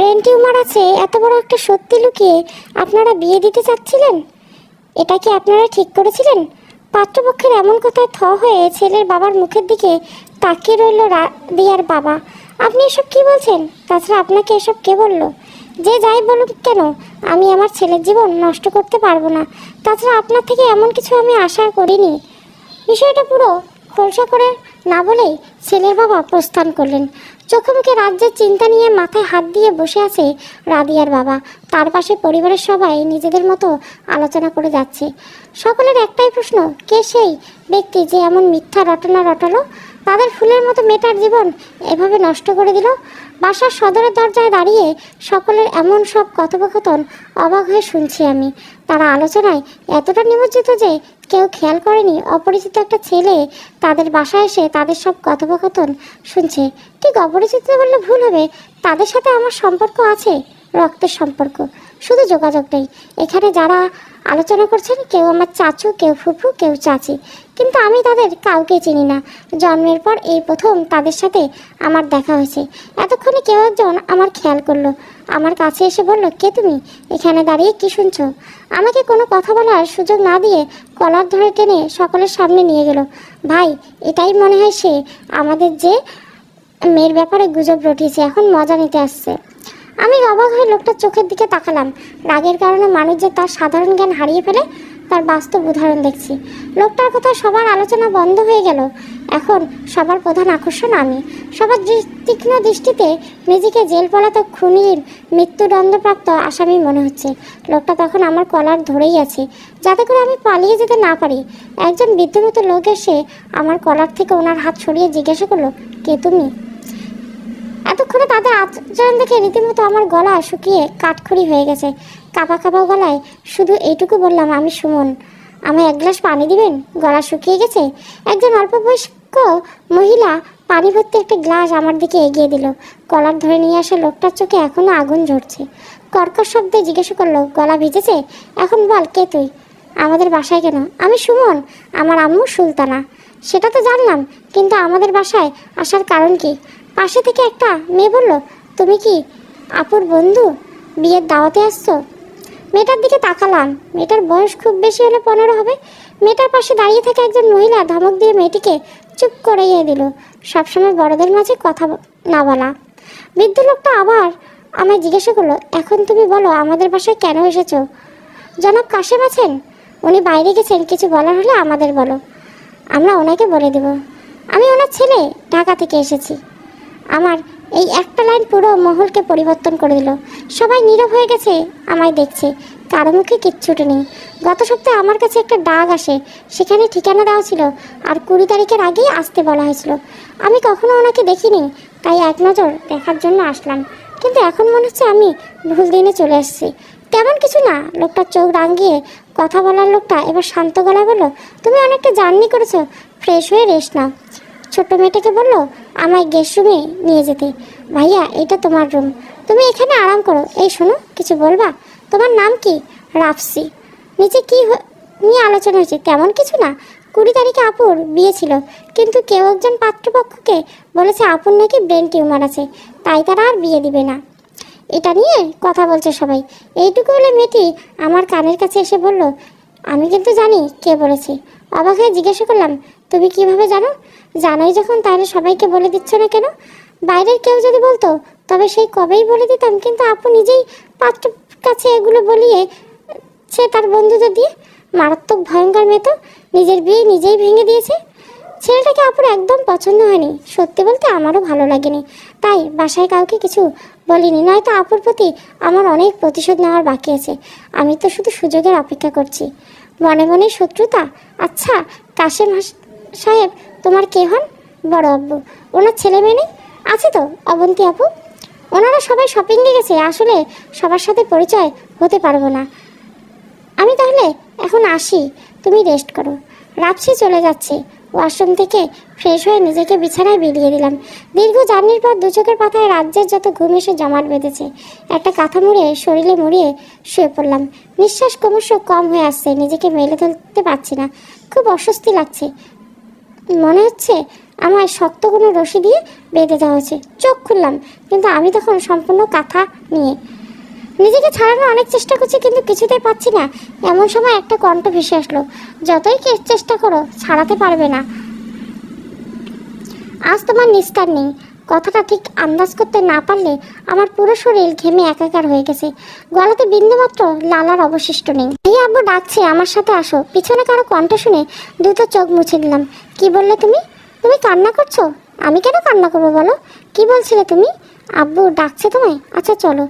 Brain tumour আছে এত বড় একটা সত্যি লুকিয়ে আপনারা বিয়ে দিতে চাচ্ছিলেন? এটা কি আপনারা ঠিক করেছিলেন? পাত্রপক্ষের এমন কথায় থ হয়ে ছেলের বাবার মুখের দিকে তাকিয়ে রইল রাদিয়ার বাবা। আপনি এসব কি বলছেন? তাছাড়া আপনাকে এসব কে বলল? যে যাই বলুক কেন, আমি আমার ছেলের জীবন নষ্ট করতে পারবো না। তাছাড়া আপনার থেকে এমন কিছু আমি আশা করিনি। বিষয়টা পুরো খোলসা করে না বলেই ছেলের বাবা প্রস্থান করলেন। চোখে মুখে রাজ্যের চিন্তা নিয়ে মাথায় হাত দিয়ে বসে আছে রাদিয়ার বাবা। তার পাশে পরিবারের সবাই নিজেদের মতো আলোচনা করে যাচ্ছে। সকলের একটাই প্রশ্ন, কে সেই ব্যক্তি যে এমন মিথ্যা রটনা রটালো, তাদের ফুলের মতো মেয়েটার জীবন এভাবে নষ্ট করে দিল? বাসার সদরের দরজায় দাঁড়িয়ে সকলের এমন সব কথোপকথন অবাক হয়ে শুনছি আমি। তারা আলোচনায় এতটা নিমজ্জিত যে কেউ খেয়াল করেনি অপরিচিত একটা ছেলে তাদের বাসায় এসে তাদের সব কথোপকথন শুনছে। ঠিক অপরিচিত বললে ভুল হবে, তাদের সাথে আমার সম্পর্ক আছে, রক্তের সম্পর্ক, শুধু যোগাযোগ নেই। এখানে যারা আলোচনা করছেন কেউ আমার চাচু, কেউ ফুফু, কেউ চাচি, কিন্তু আমি তাদের কাউকে চিনি না। জন্মের পর এই প্রথম তাদের সাথে আমার দেখা হয়েছে। এতক্ষণে কেউ একজন আমার খেয়াল করলো, আমার কাছে এসে বলল, কে তুমি? এখানে দাঁড়িয়ে কি শুনছো? আমাকে কোনো কথা বলার সুযোগ না দিয়ে কলার ধরে টেনে সকলের সামনে নিয়ে গেল। ভাই, এটাই মনে হয় সে আমাদের যে মেয়ের ব্যাপারে গুজব রটিয়েছে, এখন মজা নিতে আসছে। আমি অবাক হয়ে লোকটার চোখের দিকে তাকালাম। রাগের কারণে মানুষ যে তার সাধারণ জ্ঞান হারিয়ে ফেলে তার বাস্তব উদাহরণ দেখছি। লোকটার কথা সবার আলোচনা বন্ধ হয়ে গেল। এখন সবার প্রধান আকর্ষণ আমি। সবার তীক্ষ্ণ দৃষ্টিতে নিজেকে জেল পলাতক খুনির মৃত্যুদণ্ডপ্রাপ্ত আসামি মনে হচ্ছে। লোকটা তখন আমার কলার ধরেই আছে, যাতে করে আমি পালিয়ে যেতে না পারি। একজন বৃদ্ধমতো লোক এসে আমার কলার থেকে ওনার হাত সরিয়ে জিজ্ঞাসা করলো, কে তুমি? এতক্ষণে তাদের আচরণ দেখে রীতিমতো আমার গলা শুকিয়ে কাঠখড়ি হয়ে গেছে। কাঁপা কাঁপা গলায় শুধু এইটুকু বললাম, আমি সুমন। আমায় এক গ্লাস পানি দিবেন? গলা শুকিয়ে গেছে। একজন অল্প বয়স্ক মহিলা পানি ভর্তি একটা গ্লাস আমার দিকে এগিয়ে দিল। কলার ধরে নিয়ে আসা লোকটার চোখে এখনো আগুন ঝরছে। কর্কশ শব্দে জিজ্ঞাসা করলো, গলা ভিজেছে? এখন বল, কে তুই? আমাদের বাসায় কেন? আমি সুমন, আমার আম্মু সুলতানা। সেটা তো জানলাম, কিন্তু আমাদের বাসায় আসার কারণ কি? পাশে থেকে একটা মেয়ে বলল, তুমি কি আপুর বন্ধু? বিয়ের দাওয়াতে আসছো? মেয়েটার দিকে তাকালাম। মেয়েটার বয়স খুব বেশি হলে 15 হবে। মেয়েটার পাশে দাঁড়িয়ে থাকা একজন মহিলা ধমক দিয়ে মেয়েটিকে চুপ করিয়ে দিল। সবসময় বড়দের মাঝে কথা না বলা। বৃদ্ধ লোকটা আবার আমায় জিজ্ঞাসা করলো, এখন তুমি বলো আমাদের বাসায় কেন এসেছো? জনাব কাশেম আছেন? উনি বাইরে গেছেন, কিছু বলার হলে আমাদের বলো, আমরা ওনাকে বলে দেব। আমি ওনার ছেলে, ঢাকা থেকে এসেছি। আমার এই একটা লাইন পুরো মহলকে পরিবর্তন করে দিল। সবাই নীরব হয়ে গেছে, আমায় দেখছে, কারো মুখে কিচ্ছুটি নেই। গত সপ্তাহে আমার কাছে একটা ডাক আসে, সেখানে ঠিকানা দেওয়া ছিল আর 20 তারিখের আগেই আসতে বলা হয়েছিল। আমি কখনো ওনাকে দেখিনি, তাই এক নজর দেখার জন্য আসলাম, কিন্তু এখন মনে হচ্ছে আমি ভুল দিনে চলে এসেছি। তেমন কিছু না। লোকটার চোখ রাঙিয়ে কথা বলার লোকটা এবার শান্ত গলায় বলল, তুমি অনেকটা জার্নি করেছো, ফ্রেশ হয়ে রেস্ট নাও। ছোট্ট মেয়েটাকে বলল আমায় গেস্ট রুমে নিয়ে যেতে। ভাইয়া, এটা তোমার রুম, তুমি এখানে আরাম করো। এই শোনো, কিছু বলবা? তোমার নাম কি? রাফসি। নিচে কি নিয়ে আলোচনা হয়েছে? তেমন কিছু না। 20 তারিখে আপুর বিয়ে ছিল, কিন্তু কেউ একজন পাত্রপক্ষকে বলেছে আপুর নাকি ব্রেন টিউমার আছে, তাই তারা আর বিয়ে দিবে না। এটা নিয়ে কথা বলছে সবাই। এইটুকু হলে মেয়েটি আমার কানের কাছে এসে বলল, আমি কিন্তু জানি কে বলেছে। অবাক হয়ে জিজ্ঞাসা করলাম, তুমি কিভাবে জানো? জানোই যখন, তাহলে সবাইকে বলে দিচ্ছ না কেন? বাইরের কেউ যদি বলতো তবে সেই কবেই বলে দিতাম, কিন্তু আপু নিজেই পাত্রের কাছে এগুলো বলিয়ে সে তার বন্ধুদের দিয়ে। মারাত্মক ভয়ঙ্কর মেয়ে তো, নিজের বিয়ে নিজেই ভেঙে দিয়েছে। ছেলেটাকে আপুর একদম পছন্দ হয়নি, সত্যি বলতে আমারও ভালো লাগেনি, তাই বাসায় কাউকে কিছু বলিনি। নয়তো আপুর প্রতি আমার অনেক প্রতিশোধ নেওয়ার বাকি আছে। আমি তো শুধু সুযোগের অপেক্ষা করছি। মনে মনে শত্রুতা। আচ্ছা কাশেম সাহেব তোমার কে হন? বড় আব্বু। ওনার ছেলে মেয়ে নেই? আছে তো, অবন্তী আপু। ওনারা সবাই শপিংয়ে গেছে, আসলে সবার সাথে পরিচয় হতে পারবো না। আমি তাহলে এখন আসি, তুমি রেস্ট করো। রাপসি চলে যাচ্ছে। ওয়াশরুম থেকে ফ্রেশ হয়ে নিজেকে বিছানায় বিলিয়ে দিলাম। দীর্ঘ জার্নির পর দু চোখের পাতায় রাজ্যের যত ঘুম এসে জমাট বেঁধেছে। একটা কাঁথা মুড়ে শরীরে মুড়িয়ে শুয়ে পড়লাম। নিঃশ্বাস ক্রমশ কম হয়ে আসছে, নিজেকে মেলে ধরতে পারছি না, খুব অস্বস্তি লাগছে। মনে হচ্ছে আমায় শক্ত কোনো রশি দিয়ে বেঁধে দেওয়া হয়েছে। চোখ খুললাম, কিন্তু আমি তখন সম্পূর্ণ কাঁথা নিয়ে। নিজেকে ছাড়ানোর অনেক চেষ্টা করছি, কিন্তু কিছুতেই পাচ্ছি না। এমন সময় একটা কণ্ঠ ভেসে আসলো, যতই চেষ্টা করো ছাড়াতে পারবে না, আজ তোমার নিস্তার নেই। কথাটা ঠিক আন্দাজ করতে না পারলে আমার পুরো শরীর ঘেমে একাকার হয়ে গেছে। গলাতে বিন্দুমাত্র লালার অবশিষ্ট নেই। এই আব্বু ডাকছে, আমার সাথে আসো। পিছনে কারো কণ্ঠ শুনে দ্রুত চোখ মুছে দিলাম। কি বললে তুমি? তুমি কান্না করছো? আমি কেন কান্না করবো বলো? কি বলছিলে তুমি? আব্বু ডাকছে তোমায়? আচ্ছা চলো।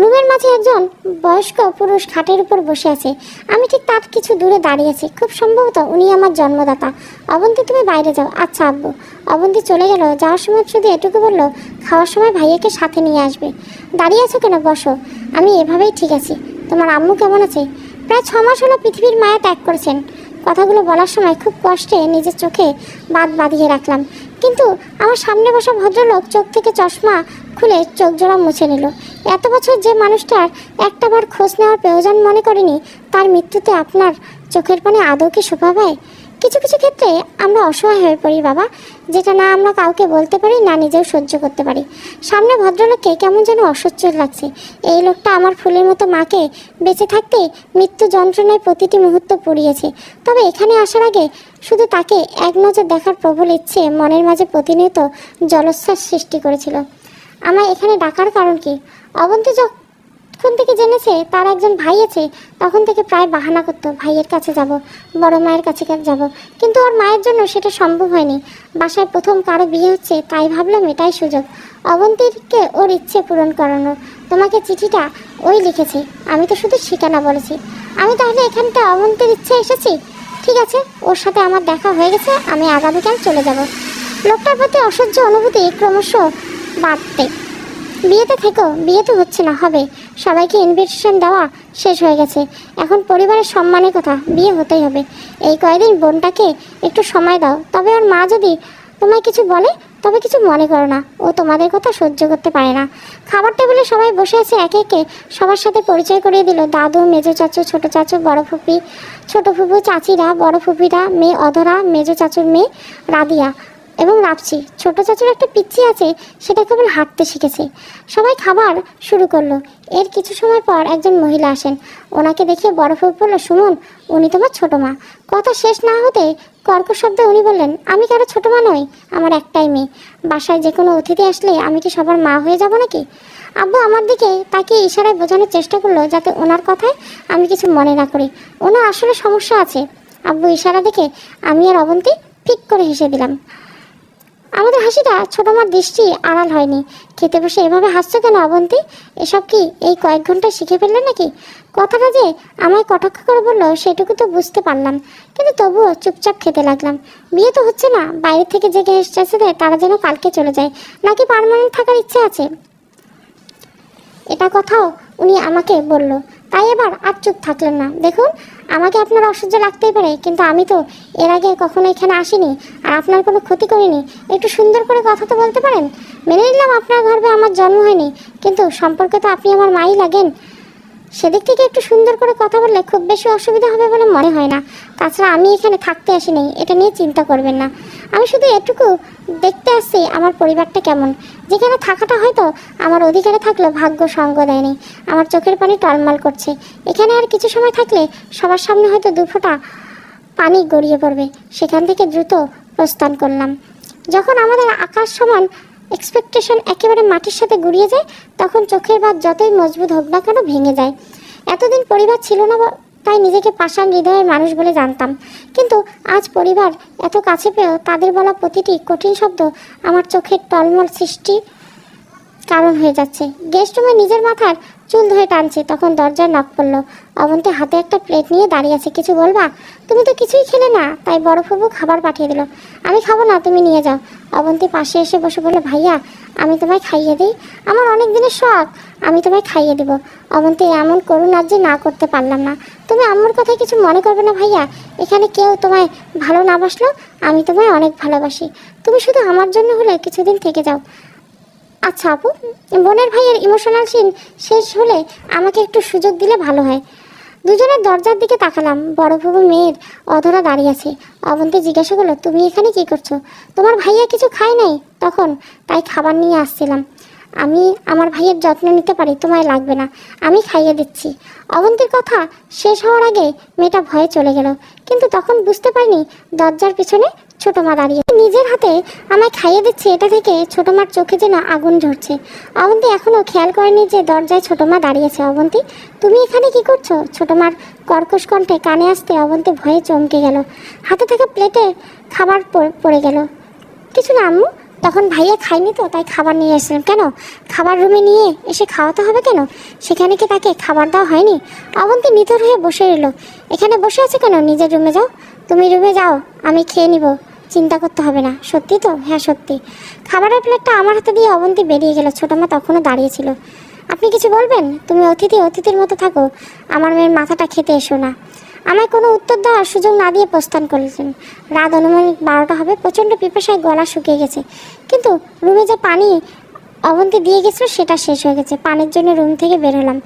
রুমের মাঝে একজন বয়স্ক পুরুষ খাটের উপর বসে আছে। আমি ঠিক তার কিছু দূরে দাঁড়িয়ে আছি। খুব সম্ভবত উনি আমার জন্মদাতা। অবন্তী, তুমি বাইরে যাও। আচ্ছা আব্বু। অবন্তী চলে গেল। যাওয়ার সময় শুধু এটুকু বলল, খাওয়ার সময় ভাইয়াকে সাথে নিয়ে আসবে। দাঁড়িয়ে আছো কেন? বসো। আমি এভাবেই ঠিক আছি। তোমার আম্মু কেমন আছে? প্রায় 6 মাস হলো পৃথিবীর মায়া ত্যাগ করেছেন। কথাগুলো বলার সময় খুব কষ্টে নিজের চোখে বাদ বাঁধিয়ে রাখলাম। কিন্তু আমার সামনে বসা ভদ্রলোক চোখ থেকে চশমা খুলে চোখ জোড়া মুছে নিল। এত বছর যে মানুষটার একটাবার খোঁজ নেওয়ার প্রয়োজন মনে করিনি, তার মৃত্যুতে আপনার চোখের পানে আদৌ কি শোভা পায়? কিছু কিছু ক্ষেত্রে আমরা অসহায় হয়ে পড়ি বাবা, যেটা না আমরা কাউকে বলতে পারি, না নিজেও সহ্য করতে পারি। সামনে ভদ্রলোককে কেমন যেন অসহ্য লাগছে। এই লোকটা আমার ফুলের মতো মাকে বেঁচে থাকতে মৃত্যু যন্ত্রণায় প্রতিটি মুহূর্ত পুড়িয়েছে। তবে এখানে আসার আগে শুধু তাকে এক নজর দেখার প্রবল ইচ্ছে মনের মাঝে প্রতিনিয়ত জলোচ্ছ্বাস সৃষ্টি করেছিল। আমায় এখানে ডাকার কারণ কি? অবন্তী যখন থেকে জেনেছে তার একজন ভাই আছে, তখন থেকে প্রায় বাহানা করতো, ভাইয়ের কাছে যাব, বড় মায়ের কাছে যাব। কিন্তু ওর মায়ের জন্য সেটা সম্ভব হয়নি। বাসায় প্রথম কারো বিয়ে হচ্ছে, তাই ভাবলাম এটাই সুযোগ অবন্তীকে ওর ইচ্ছে পূরণ করানোর। তোমাকে চিঠিটা ওই লিখেছে, আমি তো শুধু ঠিকানা বলেছি। আমি তাহলে এখানটা অবন্তীর ইচ্ছে এসেছি? ঠিক আছে, ওর সাথে আমার দেখা হয়ে গেছে, আমি আগামীকাল চলে যাব। লোকটার প্রতি অসহ্য অনুভূতি ক্রমশ বাড়তে। বিয়েতে থেকো, বিয়ে তো হচ্ছে না, হবে। সবাইকে ইনভিটেশন দেওয়া শেষ হয়ে গেছে। এখন পরিবারের সম্মানের কথা, বিয়ে হতেই হবে। এই কয়েকদিন বোনটাকে একটু সময় দাও। তবে ওর মা যদি তোমায় কিছু বলে, তবে কিছু মনে করো না, ও তোমাদের কথা সহ্য করতে পারে না। খাবার টেবিলে সবাই বসে আছে। একে একে সবার সাথে পরিচয় করিয়ে দিল। দাদু, মেজো চাচু, ছোট চাচু, বড় ফুপি, ছোট ফুপু, চাচিরা, বড় ফুপিরা, মেয়ে অধরা, মেজো চাচুর মেয়ে রাদিয়া এবং রাপসি। ছোট চাচুর একটা পিচ্চি আছে, সেটা কেবল হাঁটতে শিখেছে। সবাই খাবার শুরু করলো। এর কিছু সময় পর একজন মহিলা আসেন। ওনাকে দেখে বড় ফুপু বলল, সুমন, উনি তোমার ছোট মা। কথা শেষ না হতে কর্কশ শব্দে উনি বললেন, আমি কারো ছোট মা নই, আমার একটাই মেয়ে। বাসায় যে কোনো অতিথি আসলে আমি কি সবার মা হয়ে যাব নাকি? আব্বু আমার দিকে তাকে ইশারায় বোঝানোর চেষ্টা করলো যাতে ওনার কথায় আমি কিছু মনে না করি। ওনার আসলে সমস্যা আছে। আব্বু ইশারা দেখে আমি আর অবন্তী ঠিক করে হেসে দিলাম। আমাদের হাসিটা ছোট মার দৃষ্টি আড়াল হয়নি। খেতে বসে এভাবে হাসছো কেন অবন্তী? এসব কি এই কয়েক ঘন্টায় শিখে ফেললে নাকি? কথাটা যে আমায় কটাক্ষ করে বললো সেটুকু তো বুঝতে পারলাম, কিন্তু তবুও চুপচাপ খেতে লাগলাম। বিয়ে তো হচ্ছে না, বাইরে থেকে যে গেস্ট এসেছে তারা যেন কালকে চলে যায়, নাকি পার্মানেন্ট থাকার ইচ্ছে আছে? এটা কথাও উনি আমাকে বলল। তাই এবার আর চুপ থাকলেন না। দেখুন, আমাকে আপনার অসহ্য লাগতেই পারে, কিন্তু আমি তো এর আগে কখনো এখানে আসিনি আর আপনার কোনো ক্ষতি করিনি। একটু সুন্দর করে কথা তো বলতে পারেন। মেনে নিলাম আপনার গর্ভে আমার জন্ম হয়নি, কিন্তু সম্পর্কে তো আপনি আমার মাই লাগেন। সেদিক থেকে একটু সুন্দর করে কথা বললে খুব বেশি অসুবিধা হবে বলে মনে হয় না। তাছাড়া আমি এখানে থাকতে আসিনি, এটা নিয়ে চিন্তা করবেন না। আমি শুধু এটুকু দেখতে আসছি আমার পরিবারটা কেমন। যেখানে থাকাটা হয়তো আমার অধিকারে থাকলেও ভাগ্য সঙ্গ দেয়নি। আমার চোখের পানি টলমল করছে। এখানে আর কিছু সময় থাকলে সবার সামনে হয়তো 2 ফোঁটা পানি গড়িয়ে পড়বে। সেখান থেকে দ্রুত প্রস্থান করলাম। যখন আমাদের আকাশ সমান এক্সপেকটেশন একেবারে মাটির সাথে গুড়িয়ে যায়, তখন চোখের বাঁধ যতই মজবুত হোক না কেন ভেঙে যায়। এতদিন পরিবার ছিল না, তাই নিজেকে পাষাণ হৃদয়ের মানুষ বলে জানতাম। কিন্তু আজ পরিবার এত কাছে পেয়েও তাদের বলা প্রতিটি কঠিন শব্দ আমার চোখের টলমল সৃষ্টি কারণ হয়ে যাচ্ছে। গেস্ট রুমে নিজের মাথার চুল ধরে টানছে, তখন দরজায় নক পড়লো। অবন্তী হাতে একটা প্লেট নিয়ে দাঁড়িয়ে আছে। কিছু বলবা? তুমি তো কিছুই খেলে না, তাই বড় ফুপু খাবার পাঠিয়ে দিল। আমি খাবো না, তুমি নিয়ে যাও। অবন্তী পাশে এসে বসে বলল, ভাইয়া আমি তোমায় খাইয়ে দিই, আমার অনেক দিনের শখ, আমি তোমায় খাইয়ে দেবো। অবন্তী এমন করুণ আজ যে না করতে পারলাম না। তুমি আম্মুর কথায় কিছু মনে করবে না ভাইয়া, এখানে কেউ তোমায় ভালো না বাসলো, আমি তোমায় অনেক ভালোবাসি। তুমি শুধু আমার জন্য হলে কিছুদিন থেকে যাও। আচ্ছা আপু, বোনের ভাইয়ের ইমোশনাল সিন শেষ হলে আমাকে একটু সুযোগ দিলে ভালো হয়। দুজনের দরজার দিকে তাকালাম। বড় বাবু মেয়ের অধরা দাঁড়িয়ে আছে। অবন্তী জিজ্ঞাসা করলো, তুমি এখানে কি করছো? তোমার ভাইয়া কিছু খায় নাই তখন, তাই খাবার নিয়ে আসছিলাম। আমি আমার ভাইয়ের যত্ন নিতে পারি, তোমায় লাগবে না, আমি খাইয়ে দিচ্ছি। অবন্তীর কথা শেষ হওয়ার আগে মেয়েটা ভয়ে চলে গেল। কিন্তু তখন বুঝতে পারিনি দরজার পিছনে ছোট মা দাঁড়িয়ে নিজের হাতে আমায় খাইয়ে দিচ্ছে। এটা থেকে ছোট মার চোখে যেন আগুন ঝরছে। অবন্তী এখনো খেয়াল করেনি যে দরজায় ছোট মা দাঁড়িয়েছে। অবন্তী, তুমি এখানে কি করছো? ছোট মার কর্কশ কণ্ঠে কানে আসতে অবন্তী ভয়ে চমকে গেল। হাতে থাকা প্লেটে খাবার পড়ে গেল। কিছু না আম্মু, তখন ভাইয়া খায়নি তো তাই খাবার নিয়ে এসেছিলাম। কেন, খাবার রুমে নিয়ে এসে খাওয়াতে হবে কেন? সেখানে কি তাকে খাবার দেওয়া হয়নি? অবন্তী নিথর হয়ে বসে রইল। এখানে বসে আছে কেন? নিজের রুমে যাও। তুমি রুমে যাও, আমি খেয়ে নিব, চিন্তা করতে হবে না। সত্যি তো? হ্যাঁ সত্যি। খাবারের প্লেটটা আমার হাতে দিয়ে অবন্তী বেরিয়ে গেল। ছোটো মা তখনও দাঁড়িয়েছিল। আপনি কিছু বলবেন? তুমি অতিথির মতো থাকো, আমার মেয়ের মাথাটা খেতে এসো না। আমায় কোনো উত্তর দেওয়ার সুযোগ না দিয়ে প্রস্থান করেছেন। রাত অনুমানিক 12টা হবে। প্রচণ্ড পিপাসায় গলা শুকিয়ে গেছে। কিন্তু রুমে যে পানি অবন্তী দিয়ে গেছিল সেটা শেষ হয়ে গেছে। পানির জন্য রুম থেকে বের হলাম।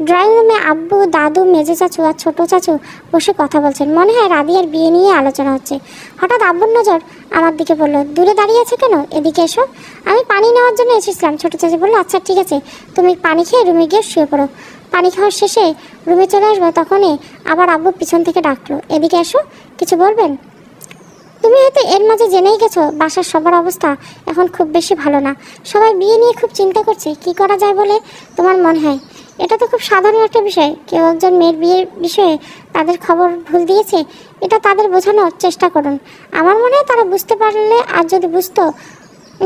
ড্রয়িং রুমে আব্বু, দাদু, মেজো চাচু আর ছোটো চাচু বসে কথা বলছেন। মনে হয় রাদিয়ার বিয়ে নিয়ে আলোচনা হচ্ছে। হঠাৎ আব্বুর নজর আমার দিকে বলল, দূরে দাঁড়িয়ে আছে কেন, এদিকে এসো। আমি পানি নেওয়ার জন্য এসেছিলাম। ছোটো চাচু বললো, আচ্ছা ঠিক আছে, তুমি পানি খেয়ে রুমে গিয়ে শুয়ে পড়ো। পানি খাওয়ার শেষে রুমে চলে আসবো। তখনই আবার আব্বু পিছন থেকে ডাকলো, এদিকে এসো, কিছু বলবেন? তুমি হয়তো এর মাঝে জেনেই গেছো বাসার সবার অবস্থা এখন খুব বেশি ভালো না। সবাই বিয়ে নিয়ে খুব চিন্তা করছে, কি করা যায় বলে তোমার মনে হয়? এটা তো খুব সাধারণ একটা বিষয়। কেউ একজন মেয়ের বিয়ের বিষয়ে তাদের খবর ভুল দিয়েছে, এটা তাদের বোঝানোর চেষ্টা করুন। আমার মনে হয় তারা বুঝতে পারলে, আর যদি বুঝতে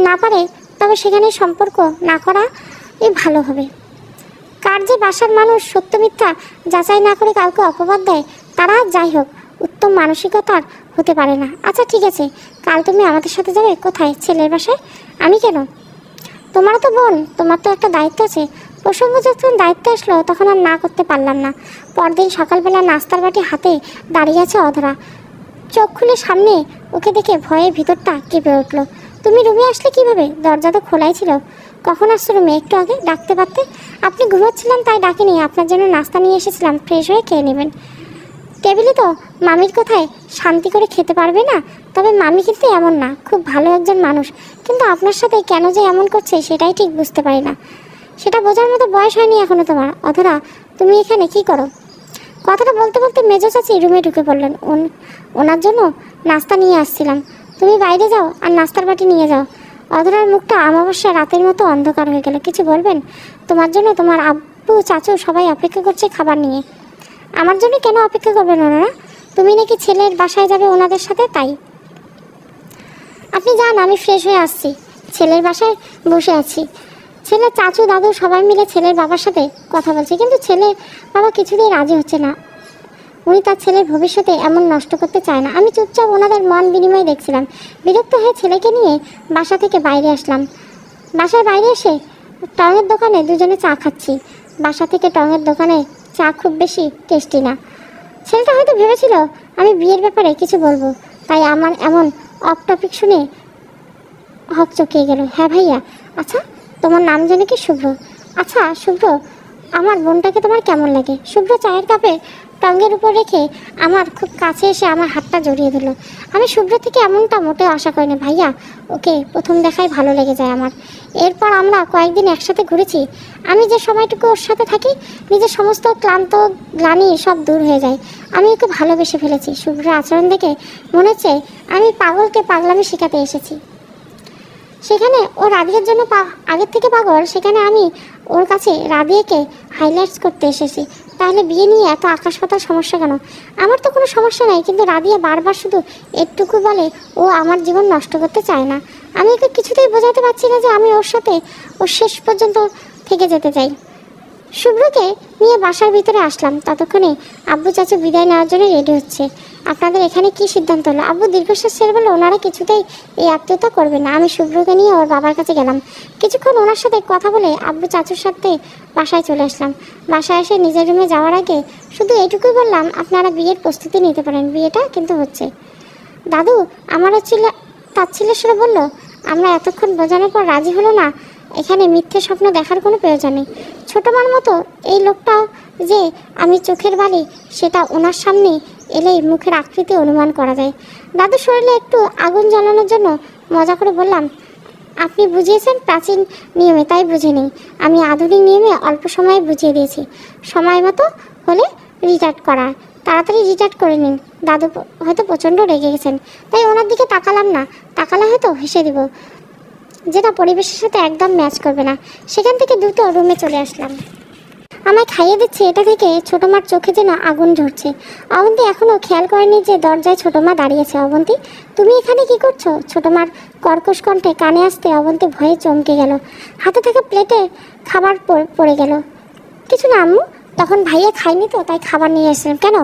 না পারে তবে সেখানে সম্পর্ক না করা ভালো হবে। কার যে বাসার মানুষ সত্য মিথ্যা যাচাই না করে কাউকে অপবাদ দেয়, তারা যাই হোক উত্তম মানসিকতার হতে পারে না। আচ্ছা ঠিক আছে, কাল তুমি আমাদের সাথে যাবে। কোথায়? ছেলের বাসায়। আমি কেন? তোমারও তো বোন, তোমার তো একটা দায়িত্ব আছে। প্রসঙ্গ যখন দায়িত্ব আসলো তখন আর না করতে পারলাম না। পরদিন সকালবেলা নাস্তার বাটি হাতে দাঁড়িয়ে আছে অধরা। চোখ খুলে সামনে ওকে দেখে ভয়ে ভিতরটা কেঁপে উঠলো। তুমি রুমে আসলে কিভাবে? দরজা তো খোলাই ছিল। কখন আসছো রুমে? একটু আগে। ডাকতে পারতে। আপনি ঘুমাচ্ছিলেন তাই ডাকিনি। আপনার জন্য নাস্তা নিয়ে এসেছিলাম, ফ্রেশ হয়ে খেয়ে নেবেন। টেবিলে তো মামির কোথায় শান্তি করে খেতে পারবে না? তবে মামি কিন্তু এমন না, খুব ভালো একজন মানুষ। কিন্তু আপনার সাথে কেন যে এমন করছে সেটাই ঠিক বুঝতে পারি না। সেটা বোঝার মতো বয়স হয়নি এখনো তোমার। অধরা, তুমি এখানে কি করো? কথাটা বলতে বলতে মেজো চাচি রুমে ঢুকে পড়লেন। ওনার জন্য নাস্তা নিয়ে আসছিলাম। তুমি বাইরে যাও আর নাস্তার বাটি নিয়ে যাও। অধরার মুখটা অমাবস্যা রাতের মতো অন্ধকার হয়ে গেল। কিছু বলবেন? তোমার জন্য তোমার আব্বু, চাচু সবাই অপেক্ষা করছে খাবার নিয়ে। আমার জন্য কেন অপেক্ষা করবেন ওনারা? তুমি নাকি ছেলের বাসায় যাবে ওনাদের সাথে, তাই। আপনি যান, আমি ফ্রেশ হয়ে আসছি। ছেলের বাসায় বসে আছি। ছেলের চাচু, দাদু সবাই মিলে ছেলের বাবার সাথে কথা বলছে, কিন্তু ছেলের বাবা কিছুতেই রাজি হচ্ছে না। উনি তার ছেলের ভবিষ্যতে এমন নষ্ট করতে চায় না। আমি চুপচাপ ওনাদের মন বিনিময় দেখছিলাম। বিরক্ত হয়ে ছেলেকে নিয়ে বাসা থেকে বাইরে আসলাম। বাসার বাইরে এসে টঙের দোকানে দুজনে চা খাচ্ছি। বাসা থেকে টঙের দোকানে চা খুব বেশি টেস্টি না। ছেলেটা হয়তো ভেবেছিল আমি বিয়ের ব্যাপারে কিছু বলবো, তাই আমার এমন অফ টপিক শুনে হক চকিয়ে গেল। হ্যাঁ ভাইয়া। আচ্ছা তোমার নাম জানি কি? শুভ্র। আচ্ছা শুভ্র, আমার বোনটাকে তোমার কেমন লাগে? শুভ্র চায়ের কাপে টঙ্গের উপর রেখে আমার খুব কাছে এসে আমার হাতটা জড়িয়ে দিল। আমি শুভ্র থেকে এমনটা মোটেও আশা করিনি ভাইয়া। ওকে প্রথম দেখায় ভালো লেগে যায় আমার। এরপর আমরা কয়েকদিন একসাথে ঘুরেছি। আমি যে সময়টুকু ওর সাথে থাকি, নিজের সমস্ত ক্লান্ত গ্লানি সব দূর হয়ে যায়। আমি ওকে ভালোবেসে ফেলেছি। শুভ্রের আচরণ দেখে মনে হচ্ছে আমি পাগলকে পাগলামি শেখাতে এসেছি। সেখানে ও রাধিয়ার জন্য আগের থেকে পাগল, সেখানে আমি ওর কাছে রাধিয়াকে হাইলাইটস করতে এসেছি। তাহলে বিয়ে নিয়ে এত আকাশ পাতাল সমস্যা কেন? আমার তো কোনো সমস্যা নাই, কিন্তু রাধিয়া বারবার শুধু এটুকু বলে ও আমার জীবন নষ্ট করতে চায় না। আমি ওকে কিছুতেই বোঝাতে পারছি না যে আমি ওর সাথে ওর শেষ পর্যন্ত থেকে যেতে চাই। শুভ্রকে নিয়ে বাসার ভিতরে আসলাম। ততক্ষণে আব্বু চাচু বিদায় নেওয়ার জন্য রেডি হচ্ছে। আপনাদের এখানে কি সিদ্ধান্ত হলো? আব্বু দীর্ঘশ্বাস ছেড়ে বলল, ওনারা কিছুতেই এই আত্মীয়তা করবে না। আমি শুভ্রকে নিয়ে ওর বাবার কাছে গেলাম। কিছুক্ষণ ওনার সাথে কথা বলে আব্বু চাচুর সাথে বাসায় চলে আসলাম। বাসায় এসে নিজের রুমে যাওয়ার আগে শুধু এইটুকুই বললাম, আপনারা বিয়ের প্রস্তুতি নিতে পারেন, বিয়েটা কিন্তু হচ্ছে। দাদু আমারও তাচ্ছিল্যের সুরে বলল, আমরা এতক্ষণ বোঝানোর পর রাজি হলো না, এখানে মিথ্যে স্বপ্ন দেখার কোনো প্রয়োজন নেই। ছোটো মার মতো এই লোকটাও যে আমি চোখের বালি সেটা ওনার সামনে এলেই মুখের আকৃতি অনুমান করা যায়। দাদুর শরীরে একটু আগুন জ্বালানোর জন্য মজা করে বললাম, আপনি বুঝিয়েছেন প্রাচীন নিয়মে, তাই বুঝে নেই। আমি আধুনিক নিয়মে অল্প সময়ে বুঝিয়ে দিয়েছি। সময় মতো হলে রিটায়ার করা, তাড়াতাড়ি রিটায়ার করে নিন। দাদু হয়তো প্রচণ্ড রেগে গেছেন, তাই ওনার দিকে তাকালাম না। তাকালে হয়তো হেসে দিব, যেটা পরিবেশের সাথে একদম ম্যাচ করবে না। সেখান থেকে দ্রুত রুমে চলে আসলাম। আমায় খাইয়ে দিচ্ছে এটা থেকে ছোটো মার চোখে যেন আগুন ঝরছে। অবন্তী এখনও খেয়াল করেনি যে দরজায় ছোটো মা দাঁড়িয়েছে। অবন্তী, তুমি এখানে কি করছো? ছোটো মার কর্কশ কণ্ঠে কানে আসতে অবন্তী ভয়ে চমকে গেল। হাতে থাকা প্লেটে খাবার পড়ে গেল। কিছু না আম্মু, তখন ভাইয়া খায়নি তো তাই খাবার নিয়ে এসেছিলাম। কেন?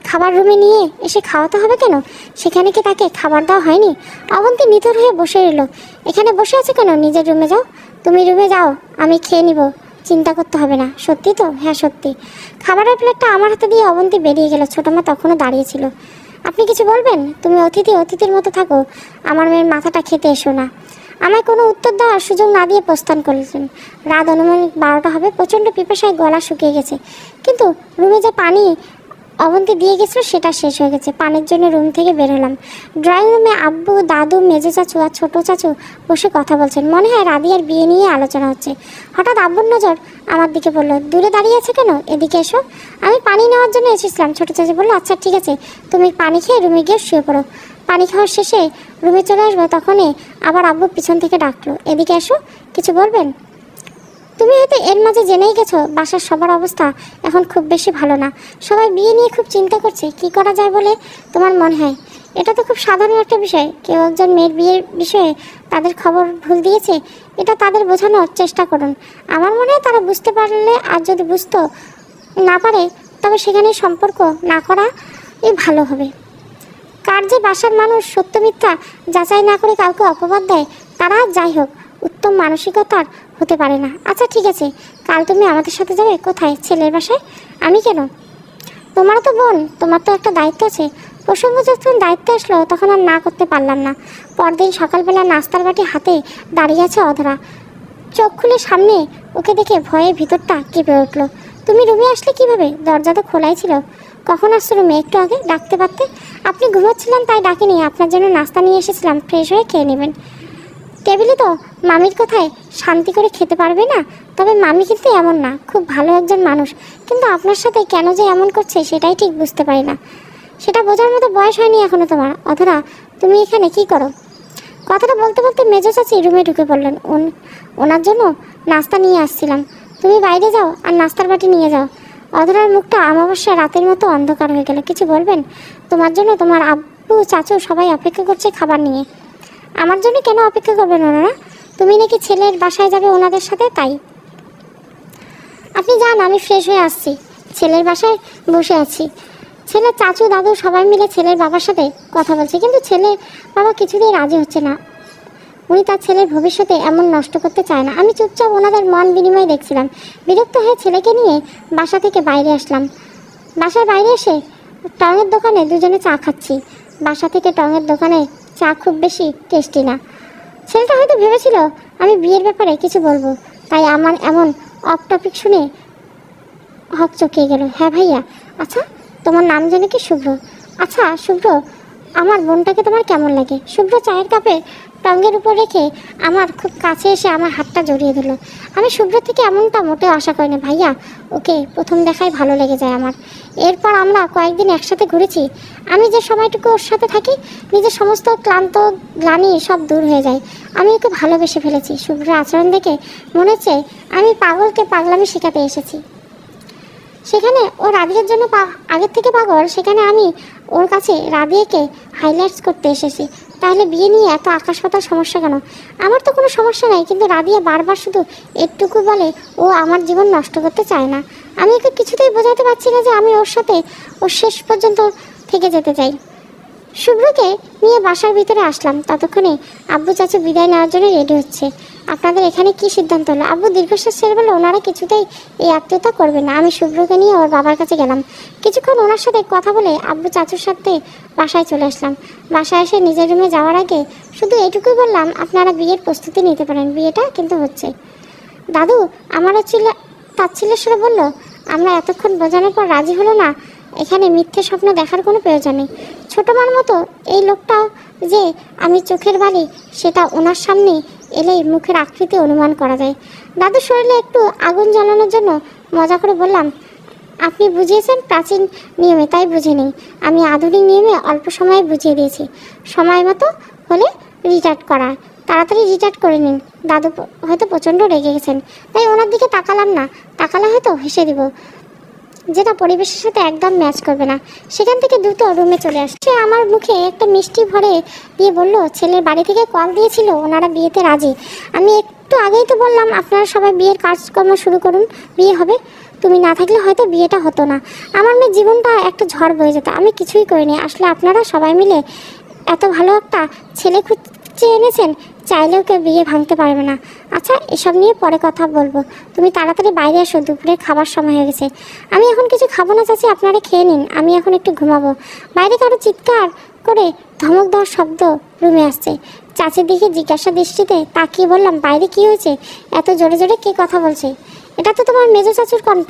খাবার রুমে নিয়ে এসে খাওয়াতে হবে কেন? সেখানে কি তাকে খাবার দেওয়া হয়নি? অবন্তী নিথর হয়ে বসে রইল। এখানে বসে আছে কেন? নিজের রুমে যাও। তুমি রুমে যাও, আমি খেয়ে নিব, চিন্তা করতে হবে না। সত্যি তো? হ্যাঁ সত্যি। খাবারের প্লেটটা আমার হাতে দিয়ে অবন্তী বেরিয়ে গেল। ছোটো মা তখনও দাঁড়িয়েছিল। আপনি কিছু বলবেন? তুমি অতিথির মতো থাকো, আমার মেয়ের মাথাটা খেতে এসো না। আমায় কোনো উত্তর দেওয়ার সুযোগ না দিয়ে প্রস্থান করলেন। রাত অনুমানিক 12টা হবে। প্রচণ্ড পিপাসায় গলা শুকিয়ে গেছে, কিন্তু রুমে যে পানি অবন্তী দিয়ে গেছিলো সেটা শেষ হয়ে গেছে। পানির জন্য রুম থেকে বের হলাম। ড্রয়িং রুমে আব্বু, দাদু, মেজো চাচু আর ছোটো চাচু বসে কথা বলছেন। মনে হয় রাদিয়ার বিয়ে নিয়ে আলোচনা হচ্ছে। হঠাৎ আব্বুর নজর আমার দিকে পড়লো। দূরে দাঁড়িয়ে আছে কেন? এদিকে এসো। আমি পানি নেওয়ার জন্য এসেছিলাম। ছোটো চাচু বললো, আচ্ছা ঠিক আছে, তুমি পানি খেয়ে রুমে গিয়ে শুয়ে পড়ো। পানি খাওয়ার শেষে রুমে চলে আসবো। তখনই আবার আব্বু পিছন থেকে ডাকলো, এদিকে এসো, কিছু বলবেন? তুমি হয়তো এর মাঝে জেনেই গেছো বাসার সবার অবস্থা এখন খুব বেশি ভালো না। সবাই বিয়ে নিয়ে খুব চিন্তা করছে, কি করা যায় বলে তোমার মনে হয়? এটা তো খুব সাধারণ একটা বিষয়। কেউ একজন মেয়ের বিয়ের বিষয়ে তাদের খবর ভুল দিয়েছে, এটা তাদের বোঝানোর চেষ্টা করুন। আমার মনে হয় তারা বুঝতে পারলে, আর যদি বুঝতে না পারে তবে সেখানে সম্পর্ক না করা ভালো হবে। কার যে বাসার মানুষ সত্য মিথ্যা যাচাই না করে কাউকে অপবাদ দেয়, তারা যাই হোক উত্তম মানসিকতার হতে পারে না। আচ্ছা ঠিক আছে, কাল তুমি আমাদের সাথে যাবে। কোথায়? ছেলের বাসায়। আমি কেন? তোমারও তো বোন, তোমার তো একটা দায়িত্ব আছে। প্রসঙ্গ যখন দায়িত্ব আসলো তখন আর না করতে পারলাম না। পরদিন সকালবেলা নাস্তার বাটি হাতে দাঁড়িয়ে আছে অধরা। চোখ খুলে সামনে ওকে দেখে ভয়ে ভিতরটা কেঁপে উঠলো। তুমি রুমে আসলে কিভাবে? দরজা তো খোলাই ছিল। কখন আসছো রুমে? একটু আগে। ডাকতে পারতে। আপনি ঘুমোচ্ছিলেন তাই ডাকিনি। আপনার জন্য নাস্তা নিয়ে এসেছিলাম, ফ্রেশ হয়ে খেয়ে নেবেন। টেবিলে তো মামির কোথায় শান্তি করে খেতে পারবে না? তবে মামি কিন্তু এমন না, খুব ভালো একজন মানুষ, কিন্তু আপনার সাথে কেন যে এমন করছে সেটাই ঠিক বুঝতে পারি না। সেটা বোঝার মতো বয়স হয়নি এখনো তোমার। অধরা, তুমি এখানে কি করো? কথাটা বলতে বলতে মেজো চাচি রুমে ঢুকে পড়লেন। ওনার জন্য নাস্তা নিয়ে আসছিলাম। তুমি বাইরে যাও আর নাস্তার বাটি নিয়ে যাও। অধরার মুখটা অমাবস্যা রাতের মতো অন্ধকার হয়ে গেল। কিছু বলবেন? তোমার জন্য তোমার আব্বু, চাচু সবাই অপেক্ষা করছে খাবার নিয়ে। আমার জন্য কেন অপেক্ষা করবেন ওনারা? তুমি নাকি ছেলের বাসায় যাবে ওনাদের সাথে, তাই। আপনি যান, আমি ফ্রেশ হয়ে আসছি। ছেলের বাসায় বসে আছি। ছেলের চাচু, দাদু সবাই মিলে ছেলের বাবার সাথে কথা বলছে, কিন্তু ছেলের বাবা কিছুতেই রাজি হচ্ছে না। উনি তার ছেলের ভবিষ্যতে এমন নষ্ট করতে চায় না। আমি চুপচাপ ওনাদের মন বিনিময় দেখছিলাম। বিরক্ত হয়ে ছেলেকে নিয়ে বাসা থেকে বাইরে আসলাম। বাসার বাইরে এসে টঙের দোকানে দুজনে চা খাচ্ছি। বাসা থেকে টঙের দোকানে চা খুব বেশি টেস্টি না। ছেলেটা হয়তো ভেবেছিল আমি বিয়ের ব্যাপারে কিছু বলবো, তাই আমার এমন অফ টপিক শুনে হক চকিয়ে গেল। হ্যাঁ ভাইয়া। আচ্ছা তোমার নাম জানি কি? শুভ্র। আচ্ছা শুভ্র, আমার বোনটাকে তোমার কেমন লাগে? শুভ্র চায়ের কাপে টঙ্গের উপর রেখে আমার খুব কাছে এসে আমার হাতটা জড়িয়ে দিল। আমি শুভ্র থেকে এমনটা মোটেও আশা করিনি ভাইয়া। ওকে প্রথম দেখায় ভালো লেগে যায় আমার। এরপর আমরা কয়েকদিন একসাথে ঘুরেছি। আমি যে সময়টুকু ওর সাথে থাকি, নিজের সমস্ত ক্লান্ত গ্লানি সব দূর হয়ে যায়। আমি ওকে ভালোবেসে ফেলেছি। শুভ্রের আচরণ দেখে মনে হচ্ছে আমি পাগলকে পাগলামি শেখাতে এসেছি। সেখানে ও রাধিয়ার জন্য আগের থেকে পাগল, সেখানে আমি ওর কাছে রাধিয়াকে হাইলাইটস করতে এসেছি। তাহলে বিয়ে নিয়ে এত আকাশ পাতাল সমস্যা কেন? আমার তো কোনো সমস্যা নাই, কিন্তু রাধিয়া বারবার শুধু এটুকু বলে ও আমার জীবন নষ্ট করতে চায় না। আমি ওকে কিছুতেই বোঝাতে পারছি না যে আমি ওর সাথে ওর শেষ পর্যন্ত থেকে যেতে চাই। শুভ্রকে নিয়ে বাসার ভিতরে আসলাম। ততক্ষণে আব্বু চাচু বিদায় নেওয়ার জন্য রেডি হচ্ছে। আপনাদের এখানে কি সিদ্ধান্ত হলো? আব্বু দীর্ঘশ্বাস ছেড়ে বলে, ওনারা কিছুতেই এই আত্মীয়তা করবে না। আমি শুভ্রকে নিয়ে ওর বাবার কাছে গেলাম। কিছুক্ষণ ওনার সাথে কথা বলে আব্বু চাচুর সাথে বাসায় চলে আসলাম। বাসায় এসে নিজের রুমে যাওয়ার আগে শুধু এটুকুই বললাম, আপনারা বিয়ের প্রস্তুতি নিতে পারেন, বিয়েটা কিন্তু হচ্ছে। দাদু আমারও তাচ্ছিল্যের সুরে বলল, আমরা এতক্ষণ বোঝানোর পর রাজি হলো না, এখানে মিথ্যে স্বপ্ন দেখার কোনো প্রয়োজন নেই। ছোটো মার মতো এই লোকটাও যে আমি চোখের বালি সেটা ওনার সামনে এলেই মুখের আকৃতি অনুমান করা যায়। দাদুর শরীরে একটু আগুন জ্বালানোর জন্য মজা করে বললাম, আপনি বুঝিয়েছেন প্রাচীন নিয়মে, তাই বুঝে নেই। আমি আধুনিক নিয়মে অল্প সময়ে বুঝিয়ে দিয়েছি। সময় মতো হলে রিটায়ার করা, তাড়াতাড়ি রিটায়ার করে নিন। দাদু হয়তো প্রচণ্ড রেগে গেছেন, তাই ওনার দিকে তাকালাম না। তাকালে হয়তো হেসে দিব, যেটা পরিবেশের সাথে একদম ম্যাচ করবে না। সেখান থেকে দ্রুত রুমে চলে আসছে। আমার মুখে একটা মিষ্টি ভরে দিয়ে বলল, ছেলের বাড়ি থেকে কল দিয়েছিল, ওনারা বিয়েতে রাজি। আমি একটু আগেই তো বললাম আপনারা সবাই বিয়ের কাজকর্ম শুরু করুন, বিয়ে হবে। তুমি না থাকলে হয়তো বিয়েটা হতো না। আমার মেয়ের জীবনটা একটা ঝড় বয়ে যেত। আমি কিছুই করিনি। আসলে আপনারা সবাই মিলে এত ভালো একটা ছেলে খুঁজে এনেছেন, চাইলেও কেউ বিয়ে ভাঙতে পারবে না। আচ্ছা, এসব নিয়ে পরে কথা বলবো। তুমি তাড়াতাড়ি বাইরে এসো, দুপুরে খাবার সময় হয়ে গেছে। আমি এখন কিছু খাবো না চাচি, আপনারা খেয়ে নিন, আমি এখন একটু ঘুমাবো। বাইরে কারো চিৎকার করে ধমক দেওয়ার শব্দ রুমে আসছে। চাচির দিকে জিজ্ঞাসা দৃষ্টিতে তাকিয়ে বললাম, বাইরে কি হয়েছে? এত জোরে জোরে কে কথা বলছে? এটা তো তোমার মেজো চাচুর কণ্ঠ।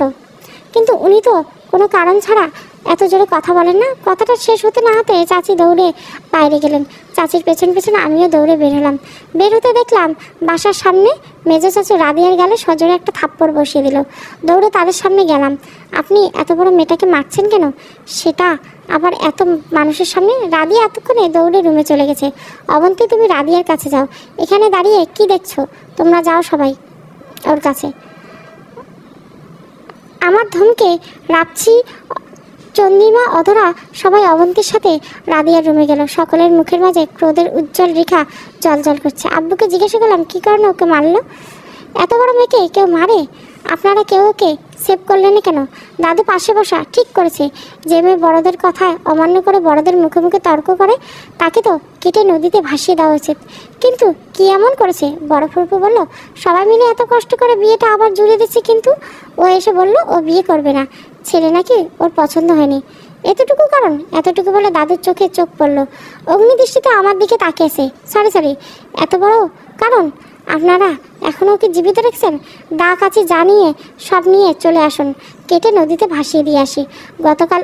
কিন্তু উনি তো কোনো কারণ ছাড়া এত জোরে কথা বলেন না। কথাটা শেষ হতে না হতে চাচি দৌড়ে বাইরে গেলেন। চাচির পেছন পেছনে আমিও দৌড়ে বের হলাম। বের হতে দেখলাম বাসার সামনে মেজো চাচু রাদিয়ার গালে সজোরে একটা থাপ্পড় বসিয়ে দিল। দৌড়ে তাদের সামনে গেলাম। আপনি এত বড় মেয়েটাকে মারছেন কেন? সেটা আবার এত মানুষের সামনে? রাদিয়া এতক্ষণে দৌড়ে রুমে চলে গেছে। অবন্তী, তুমি রাদিয়ার কাছে যাও। এখানে দাঁড়িয়ে কি দেখছো? তোমরা যাও সবাই ওর কাছে। আমার ধমকে রাপছি, চন্দ্রিমা, অধরা সবাই অবন্তীর সাথে রাদিয়ার রুমে গেল। সকলের মুখের মাঝে ক্রোধের উজ্জ্বল রেখা জ্বলজ্বল করছে। আব্বুকে জিজ্ঞাসা করলাম, কী কারণে ওকে মারলো? এত বড় মেয়েকে কেউ মারে? আপনারা কেউ ওকে সেভ করলেন কেন? দাদু পাশে বসা ঠিক করেছে। যে মেয়ে বড়দের কথায় অমান্য করে বড়দের মুখে মুখে তর্ক করে, তাকে তো কেটে নদীতে ভাসিয়ে দেওয়া উচিত। কিন্তু কি এমন করেছে? বড় ফুপু বলল, সবাই মিলে এত কষ্ট করে বিয়েটা আবার জুড়ে দিচ্ছে, কিন্তু ও এসে বলল ও বিয়ে করবে না, ছেলে নাকি ওর পছন্দ হয়নি। এতটুকু কারণ? এতটুকু বলে দাদুর চোখে চোখ পড়ল। অগ্নিদৃষ্টিতে আমার দিকে তাকিয়েছে। সরি, এত বড় কারণ? আপনারা এখনও ওকে জীবিত রেখেছেন? দা কাছে জানিয়ে সব নিয়ে চলে আসুন, কেটে নদীতে ভাসিয়ে দিয়ে আসি। গতকাল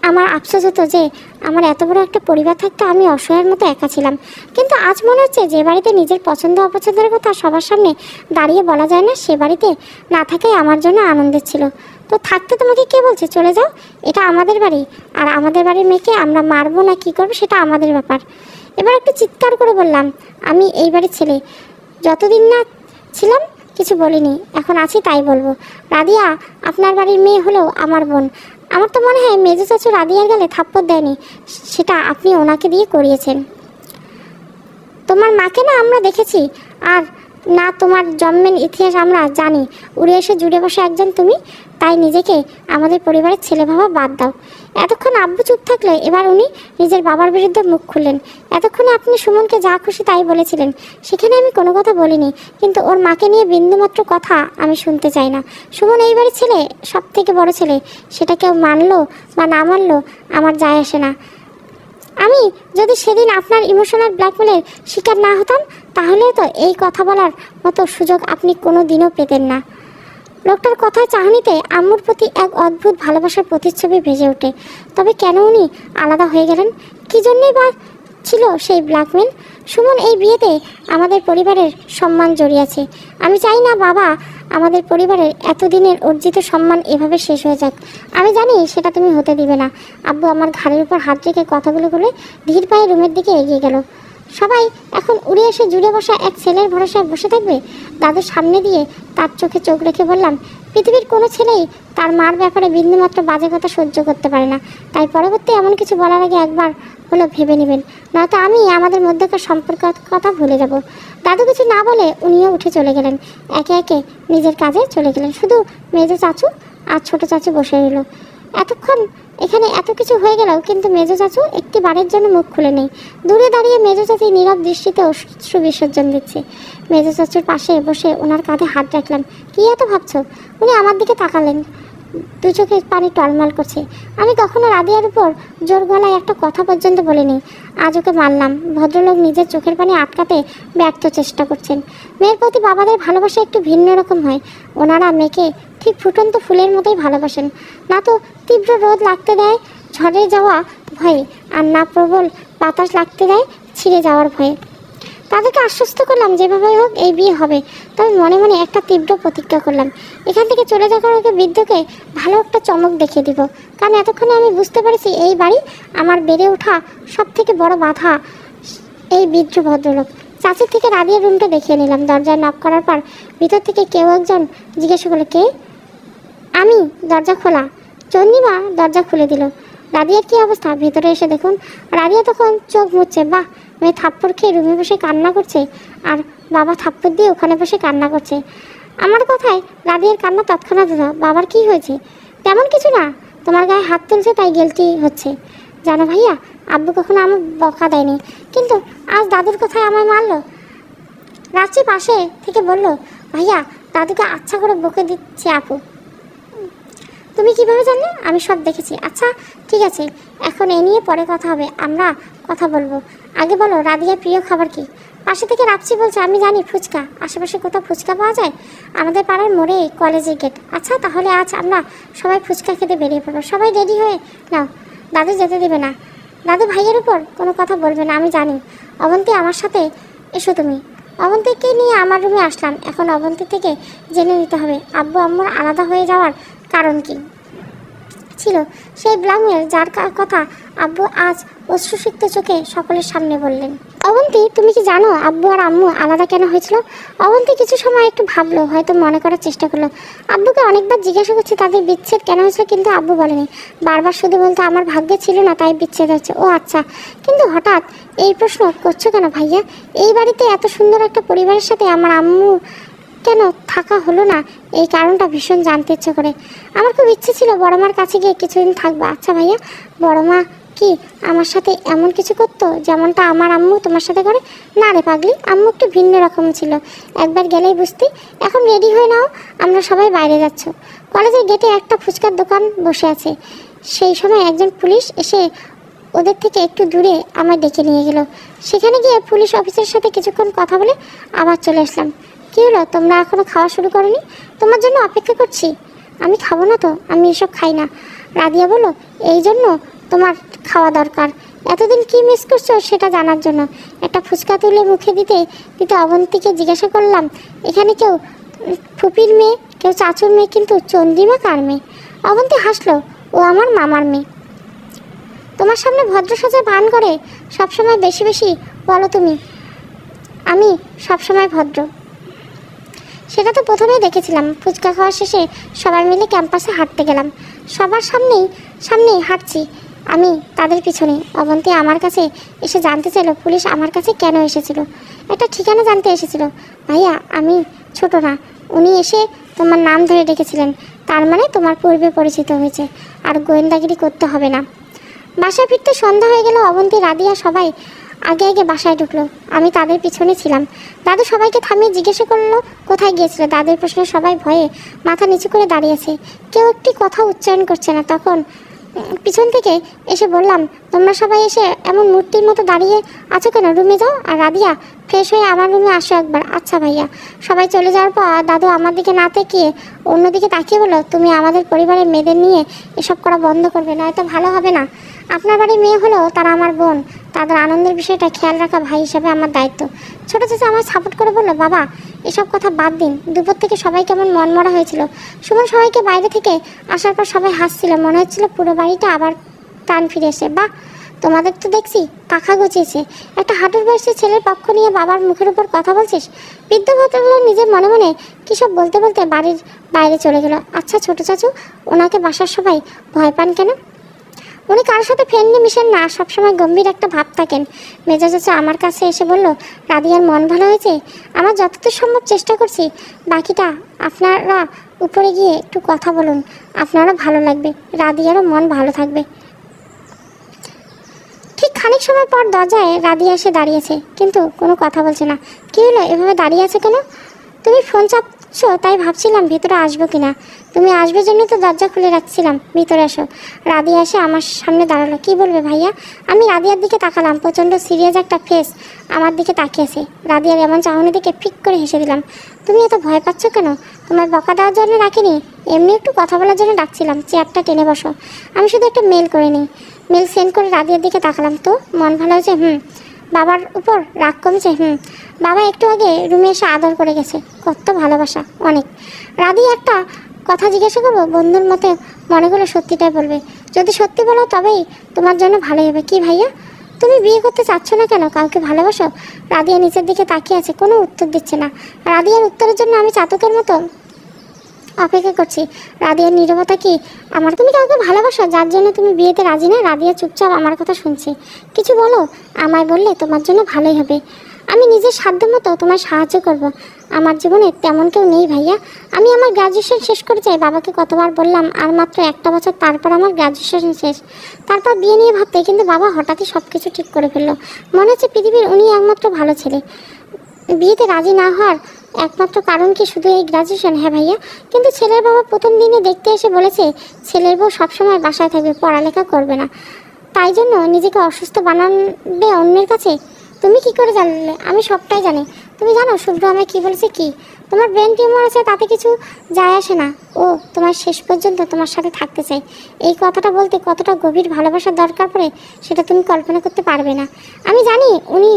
আমার আফসোস হতো যে আমার এত বড় একটা পরিবার থাকতে আমি অসহায়ের মতো একা ছিলাম। কিন্তু আজ মনে হচ্ছে যে বাড়িতে নিজের পছন্দ অপছন্দের কথা সবার সামনে দাঁড়িয়ে বলা যায় না, সে বাড়িতে না থাকাই আমার জন্য আনন্দের ছিল। তো থাকতে তোমাকে কে বলছে চলে যাও? এটা আমাদের বাড়ি, আর আমাদের বাড়ির মেয়েকে আমরা মারবো না কি করবো সেটা আমাদের ব্যাপার। এবার একটু চিৎকার করে বললাম, আমি এই বাড়ির ছেলে। যতদিন না ছিলাম কিছু বলিনি, এখন আছি তাই বলবো। রাদিয়া আপনার বাড়ির মেয়ে হলেও আমার বোন। আমার তো মনে হয় মেজো চাচু রাদিয়ার গালে থাপ্পড় দেয়নি, সেটা আপনি ওনাকে দিয়ে করিয়েছেন। তোমার মাকে না আমরা দেখেছি, আর না তোমার জন্মের ইতিহাস আমরা জানি। উড়ে এসে জুড়ে বসে একজন তুমি, তাই নিজেকে আমাদের পরিবারের ছেলে ভাবা বাদ দাও। এতক্ষণ আব্বু চুপ থাকলে এবার উনি নিজের বাবার বিরুদ্ধে মুখ খুললেন। এতক্ষণে আপনি সুমনকে যা খুশি তাই বলেছিলেন, সেখানে আমি কোনো কথা বলিনি, কিন্তু ওর মাকে নিয়ে বিন্দুমাত্র কথা আমি শুনতে চাই না। সুমন এই বাড়ির ছেলে, সব থেকে বড় ছেলে। সেটা কেউ মানলো বা না মানলো আমার যায় আসে না। আমি যদি সেদিন আপনার ইমোশনাল ব্ল্যাকমেলের শিকার না হতাম, তাহলে তো এই কথা বলার মতো সুযোগ আপনি কোনো দিনও পেতেন না। লোকটার কথায় চাহনিতে আম্মুর প্রতি এক অদ্ভুত ভালোবাসার প্রতিচ্ছবি ভেসে ওঠে। তবে কেন উনি আলাদা হয়ে গেলেন? কী জন্যই বা ছিল সেই ব্ল্যাকমেল? সুমন, এই বিয়েতে আমাদের পরিবারের সম্মান জড়িয়ে আছে। আমি চাই না বাবা, আমাদের পরিবারের এতদিনের অর্জিত সম্মান এভাবে শেষ হয়ে যাক। আমি জানি সেটা তুমি হতে দিবে না। আব্বু আমার ঘাড়ের উপর হাত রেখে কথাগুলো বলে ধীর পায়ে রুমের দিকে এগিয়ে গেল। সবাই এখন উড়ে এসে জুড়ে বসা এক ছেলের ভরসায় বসে থাকবে? দাদুর সামনে দিয়ে তার চোখে চোখ রেখে বললাম, পৃথিবীর কোনো ছেলেই তার মার ব্যাপারে বিন্দুমাত্র বাজে কথা সহ্য করতে পারে না। তাই পরবর্তী এমন কিছু বলার আগে একবার হলো ভেবে নেবেন, নয়তো আমি আমাদের মধ্যকার সম্পর্কের কথা ভুলে যাব। দাদু কিছু না বলে উনিও উঠে চলে গেলেন। একে একে নিজের কাজে চলে গেলেন। শুধু মেজো চাচু আর ছোট চাচু বসে রইল। এতক্ষণ এখানে এত কিছু হয়ে গেলেও কিন্তু মেজো চাচু একটি বারের জন্য মুখ খুলে নেই। দূরে দাঁড়িয়ে মেজো চাচি নীরব দৃষ্টিতে অশ্রু বিসর্জন দিচ্ছে। মেজো চাচুর পাশে বসে ওনার কাঁধে হাত রাখলাম। কী এত ভাবছো? উনি আমার দিকে তাকালেন। দু চোখে পানি টলমল করছে। আমি কখনো রাদিয়ার উপর জোর গলায় একটা কথা পর্যন্ত বলিনি। আজ ওকে মারলাম। ভদ্রলোক নিজের চোখের পানি আটকাতে ব্যর্থ চেষ্টা করছেন। মেয়ের প্রতি বাবাদের ভালোবাসা একটু ভিন্ন রকম হয়। ওনারা মেয়েকে ঠিক ফুটন্ত ফুলের মতোই ভালোবাসেন, না তো তীব্র রোদ লাগতে দেয় ঝড়ে যাওয়া ভয়ে, আর না প্রবল বাতাস লাগতে দেয় ছিঁড়ে যাওয়ার ভয়ে। তাদেরকে আশ্বস্ত করলাম যেভাবে হোক এই বিয়ে হবে, তবে মনে মনে একটা তীব্র প্রতিজ্ঞা করলাম, এখান থেকে চলে যাওয়ার আগে বৃদ্ধকে ভালো একটা চমক দেখিয়ে দিব। কারণ এতক্ষণে আমি বুঝতে পেরেছি এই বাড়ি আমার বেড়ে ওঠা সব থেকে বড় বাধা এই বৃদ্ধ ভদ্রলোক। চাচির থেকে রাদিয়ার রুমটা দেখিয়ে নিলাম। দরজায় নক করার পর ভিতর থেকে কেউ একজন জিজ্ঞাসা করলো, কে? আমি। দরজা খোলা। চন্দ্রিমা দরজা খুলে দিল। রাদিয়ার কী অবস্থা ভেতরে এসে দেখুন। রাদিয়া তখন চোখ মুছছে। বাহ, মেয়ে থাপ্পড় খেয়ে রুমে বসে কান্না করছে, আর বাবা থাপ্পড় দিয়ে ওখানে বসে কান্না করছে। আমার কথায় রাদিয়ার কান্না তৎক্ষণাৎ হলো। বাবার কি হয়েছে? তেমন কিছু না, তোমার গায়ে হাত তুলছে তাই গেলতি হচ্ছে। জানো ভাইয়া, আব্বু কখনো আমার বকা দেয়নি, কিন্তু আজ দাদুর কথায় আমায় মারলো। রাত্রি পাশে থেকে বলল, ভাইয়া দাদুকে আচ্ছা করে বকে দিচ্ছে আপু। তুমি কিভাবে জানলে? আমি সব দেখেছি। আচ্ছা ঠিক আছে, এখন এ নিয়ে পরে কথা হবে, আমরা কথা বলবো। আগে বলো রাদিয়ার প্রিয় খাবার কি? পাশে থেকে রাপসি বলছে, আমি জানি ফুচকা। আশেপাশে কোথাও ফুচকা পাওয়া যায়? আমাদের পাড়ার মোড়ে কলেজের গেট। আচ্ছা তাহলে আজ আমরা সবাই ফুচকা খেতে বেরিয়ে পড়বো। সবাই রেডি হয়ে নাও, দাদু যেতে দেবে না। দাদু ভাইয়ের উপর কোনো কথা বলবে না, আমি জানি। অবন্তী আমার সাথে এসো তুমি। অবন্তীকে নিয়ে আমার রুমে আসলাম। এখন অবন্তী থেকে জেনে নিতে হবে আব্বু আম্মুর আলাদা হয়ে যাওয়ার কারণ কি ছিল। সেই ব্ল্যাকমেল যার কথা আব্বু আজ অশ্রুসিক্ত চোখে সকলের সামনে বললেন। অবন্তী, তুমি কি জানো আব্বু আর আম্মু আলাদা কেন হয়েছিল? অবন্তী কিছু সময় একটু ভাবলো, হয়তো মনে করার চেষ্টা করলো। আব্বুকে অনেকবার জিজ্ঞাসা করছে তাদের বিচ্ছেদ কেন হয়েছিল, কিন্তু আব্বু বলেনি। বারবার শুধু বলতো আমার ভাগ্যে ছিল না তাই বিচ্ছেদ হচ্ছে। ও আচ্ছা, কিন্তু হঠাৎ এই প্রশ্ন করছো কেন ভাইয়া? এই বাড়িতে এত সুন্দর একটা পরিবারের সাথে আমার আম্মু কেন থাকা হলো না, এই কারণটা ভীষণ জানতে ইচ্ছে করে। আমার খুব ইচ্ছে ছিল বড় মার কাছে গিয়ে কিছুদিন থাকবো। আচ্ছা ভাইয়া, বড় মা কি আমার সাথে এমন কিছু করতো যেমনটা আমার আম্মু তোমার সাথে করে? না রে পাগলি, আম্মু একটু ভিন্ন রকম ছিল, একবার গেলেই বুঝতি। এখন রেডি হয়ে নাও, আমরা সবাই বাইরে যাচ্ছ। কলেজের গেটে একটা ফুচকার দোকান বসে আছে। সেই সময় একজন পুলিশ এসে ওদের থেকে একটু দূরে আমায় ডেকে নিয়ে গেল। সেখানে গিয়ে পুলিশ অফিসারের সাথে কিছুক্ষণ কথা বলে আবার চলে আসলাম। কী হলো, তোমরা এখনও খাওয়া শুরু করোনি? তোমার জন্য অপেক্ষা করছি। আমি খাবো না তো, আমি এসব খাই না। রাদিয়া বলো, এই জন্য তোমার খাওয়া দরকার। এতদিন কি মিস করছো সেটা জানার জন্য। একটা ফুচকা তুলে মুখে দিতে দিতে অবন্তীকে জিজ্ঞাসা করলাম, এখানে কেউ ফুপির মেয়ে, কেউ চাচুর মেয়ে, কিন্তু চন্দ্রিমা কার মেয়ে? অবন্তী হাসলো, ও আমার মামার মেয়ে। তোমার সামনে ভদ্র সাজা ভান করে সবসময় বেশি বেশি বলো তুমি। আমি সবসময় ভদ্র, সেটা তো প্রথমেই দেখেছিলাম। ফুচকা খাওয়া শেষে সবাই মিলে ক্যাম্পাসে হাঁটতে গেলাম। সবার সামনেই হাঁটছি আমি, তাদের পিছনে। অবন্তী আমার কাছে এসে জানতে চাইল পুলিশ আমার কাছে কেন এসেছিল। একটা ঠিকানা জানতে এসেছিল। ভাইয়া আমি ছোট না, উনি এসে তোমার নাম ধরে ডেকেছিলেন, তার মানে তোমার পূর্বে পরিচিত হয়েছে, আর গোয়েন্দাগিরি করতে হবে না। বাসায় ফিরতে সন্ধ্যা হয়ে গেল। অবন্তী রাদিয়া সবাই আগে আগে বাসায় ঢুকলো, আমি তাদের পিছনে ছিলাম। দাদু সবাইকে থামিয়ে জিজ্ঞাসা করলো কোথায় গিয়েছিল। দাদুর প্রশ্নে সবাই ভয়ে মাথা নিচু করে দাঁড়িয়েছে, কেউ একটি কথা উচ্চারণ করছে না। তখন পিছন থেকে এসে বললাম, তোমরা সবাই এসে এমন মূর্তির মতো দাঁড়িয়ে আছো কেন? রুমে যাও, আর রাদিয়া ফ্রেশ হয়ে আমার রুমে আসো একবার। আচ্ছা ভাইয়া। সবাই চলে যাওয়ার পর দাদু আমার দিকে না তাকিয়ে অন্যদিকে তাকিয়ে বললো, তুমি আমাদের পরিবারের মেয়েদের নিয়ে এসব করা বন্ধ করবে, নয়তো ভালো হবে না। আপনার বাড়ির মেয়ে হলেও তারা আমার বোন, তাদের আনন্দের বিষয়টা খেয়াল রাখা ভাই হিসেবে আমার দায়িত্ব। ছোটো চাচা আমার সাপোর্ট করে বললো, বাবা এসব কথা বাদ দিন। দুপুর থেকে সবাই কেমন মনমরা হয়েছিল। সুমন সবাইকে বাইরে থেকে আসার পর সবাই হাসছিল, মনে হচ্ছিল পুরো বাড়িটা আবার প্রাণ ফিরে এসে। বাহ, তোমাদের তো দেখছি পাখা গুছিয়েছে। একটা হাঁটুর বয়সী ছেলের পক্ষ নিয়ে বাবার মুখের উপর কথা বলছিস। বৃদ্ধ ভদ্রলোক নিজের মনে মনে কী সব বলতে বলতে বাড়ির বাইরে চলে গেল। আচ্ছা ছোটো চাচু, ওনাকে বাসার সবাই ভয় পান কেন? উনি কারোর সাথে ফ্রেন্ডলি মিশেন না, সবসময় গম্ভীর একটা ভাব থাকেন। মেজা চাচা আমার কাছে এসে বলল, রাদিয়ার মন ভালো হয়েছে? আমার যতদূর সম্ভব চেষ্টা করছি, বাকিটা আপনারা উপরে গিয়ে একটু কথা বলুন, আপনারও ভালো লাগবে, রাদিয়ারও মন ভালো থাকবে। ঠিক খানিক সময় পর দরজায় রাদিয়া এসে দাঁড়িয়েছে, কিন্তু কোনো কথা বলছে না। কী হলো, এভাবে দাঁড়িয়ে আছে কেন? তুমি ফোন চাপ তাই ভাবছিলাম ভিতরে আসবো কিনা। তুমি আসবে জন্য তো দরজা খুলে রাখছিলাম, ভিতরে আসো। রাদিয়া এসে আমার সামনে দাঁড়ালো। কি বলবে ভাইয়া? আমি রাদিয়ার দিকে তাকালাম। প্রচণ্ড সিরিয়াস একটা ফেস আমার দিকে তাকিয়েছে। রাদিয়ার এমন চাহনি দিকে ফিক করে হেসে দিলাম। তুমি এত ভয় পাচ্ছ কেন? তোমার বকা দেওয়ার জন্য রাখিনি, এমনি একটু কথা বলার জন্য ডাকছিলাম। চেয়ারটা টেনে বসো। আমি শুধু একটা মেল করে নিই। মেল সেন্ড করে রাদিয়ার দিকে তাকালাম। তো মন ভালো হয়েছে? বাবার উপর রাগ কমেছে? বাবা একটু আগে রুমে এসে আদর করে গেছে। কত ভালোবাসা, অনেক। রাধি একটা কথা জিজ্ঞাসা করবো? বন্ধুর মতে মনে করলে সত্যিটাই বলবে। যদি সত্যি বলো তবেই তোমার জন্য ভালোই হবে। কি ভাইয়া, তুমি বিয়ে করতে চাচ্ছ না কেন? কাউকে ভালোবাসো? রাধিয়া নিচের দিকে তাকিয়ে আছে, কোনো উত্তর দিচ্ছে না। রাধিয়ার উত্তরের জন্য আমি চাতকের মতো অপেক্ষা করছি। রাদিয়ার নীরবতা কি আমার? তুমি কাউকে ভালোবাসো যার জন্য তুমি বিয়েতে রাজি না? রাদিয়া চুপচাপ আমার কথা শুনছে। কিছু বলো, আমায় বললে তোমার জন্য ভালোই হবে। আমি নিজের সাধ্য মতো তোমায় সাহায্য করব। আমার জীবনে তেমন কেউ নেই ভাইয়া। আমি আমার গ্র্যাজুয়েশন শেষ করে চাই। বাবাকে কতবার বললাম আর মাত্র একটা বছর, তারপর আমার গ্র্যাজুয়েশন শেষ, তারপর বিয়ে নিয়ে ভাবতে। কিন্তু বাবা হঠাৎই সব কিছু ঠিক করে ফেললো। মনে হচ্ছে পৃথিবীর উনি একমাত্র ভালো ছেলে। বিয়েতে রাজি না হওয়ার একমাত্র কারণ কি শুধু এই গ্র্যাজুয়েশন? হ্যাঁ ভাইয়া, কিন্তু ছেলের বাবা প্রথম দিনে দেখতে এসে বলেছে ছেলের বউ সবসময় বাসায় থাকবে, পড়ালেখা করবে না। তাই জন্য নিজেকে অসুস্থ বানাবে অন্যের কাছে। তুমি কি করে জানলে? আমি সবটাই জানি। তুমি জানো শুভ্র আমায় কি বলেছে? কি? তোমার ব্রেন টিউমার আছে, তাতে কিছু যায় আসে না। ও তোমার শেষ পর্যন্ত তোমার সাথে থাকতে চাই। এই কথাটা বলতে কতটা গভীর ভালোবাসার দরকার পড়ে সেটা তুমি কল্পনা করতে পারবে না। আমি জানি উনি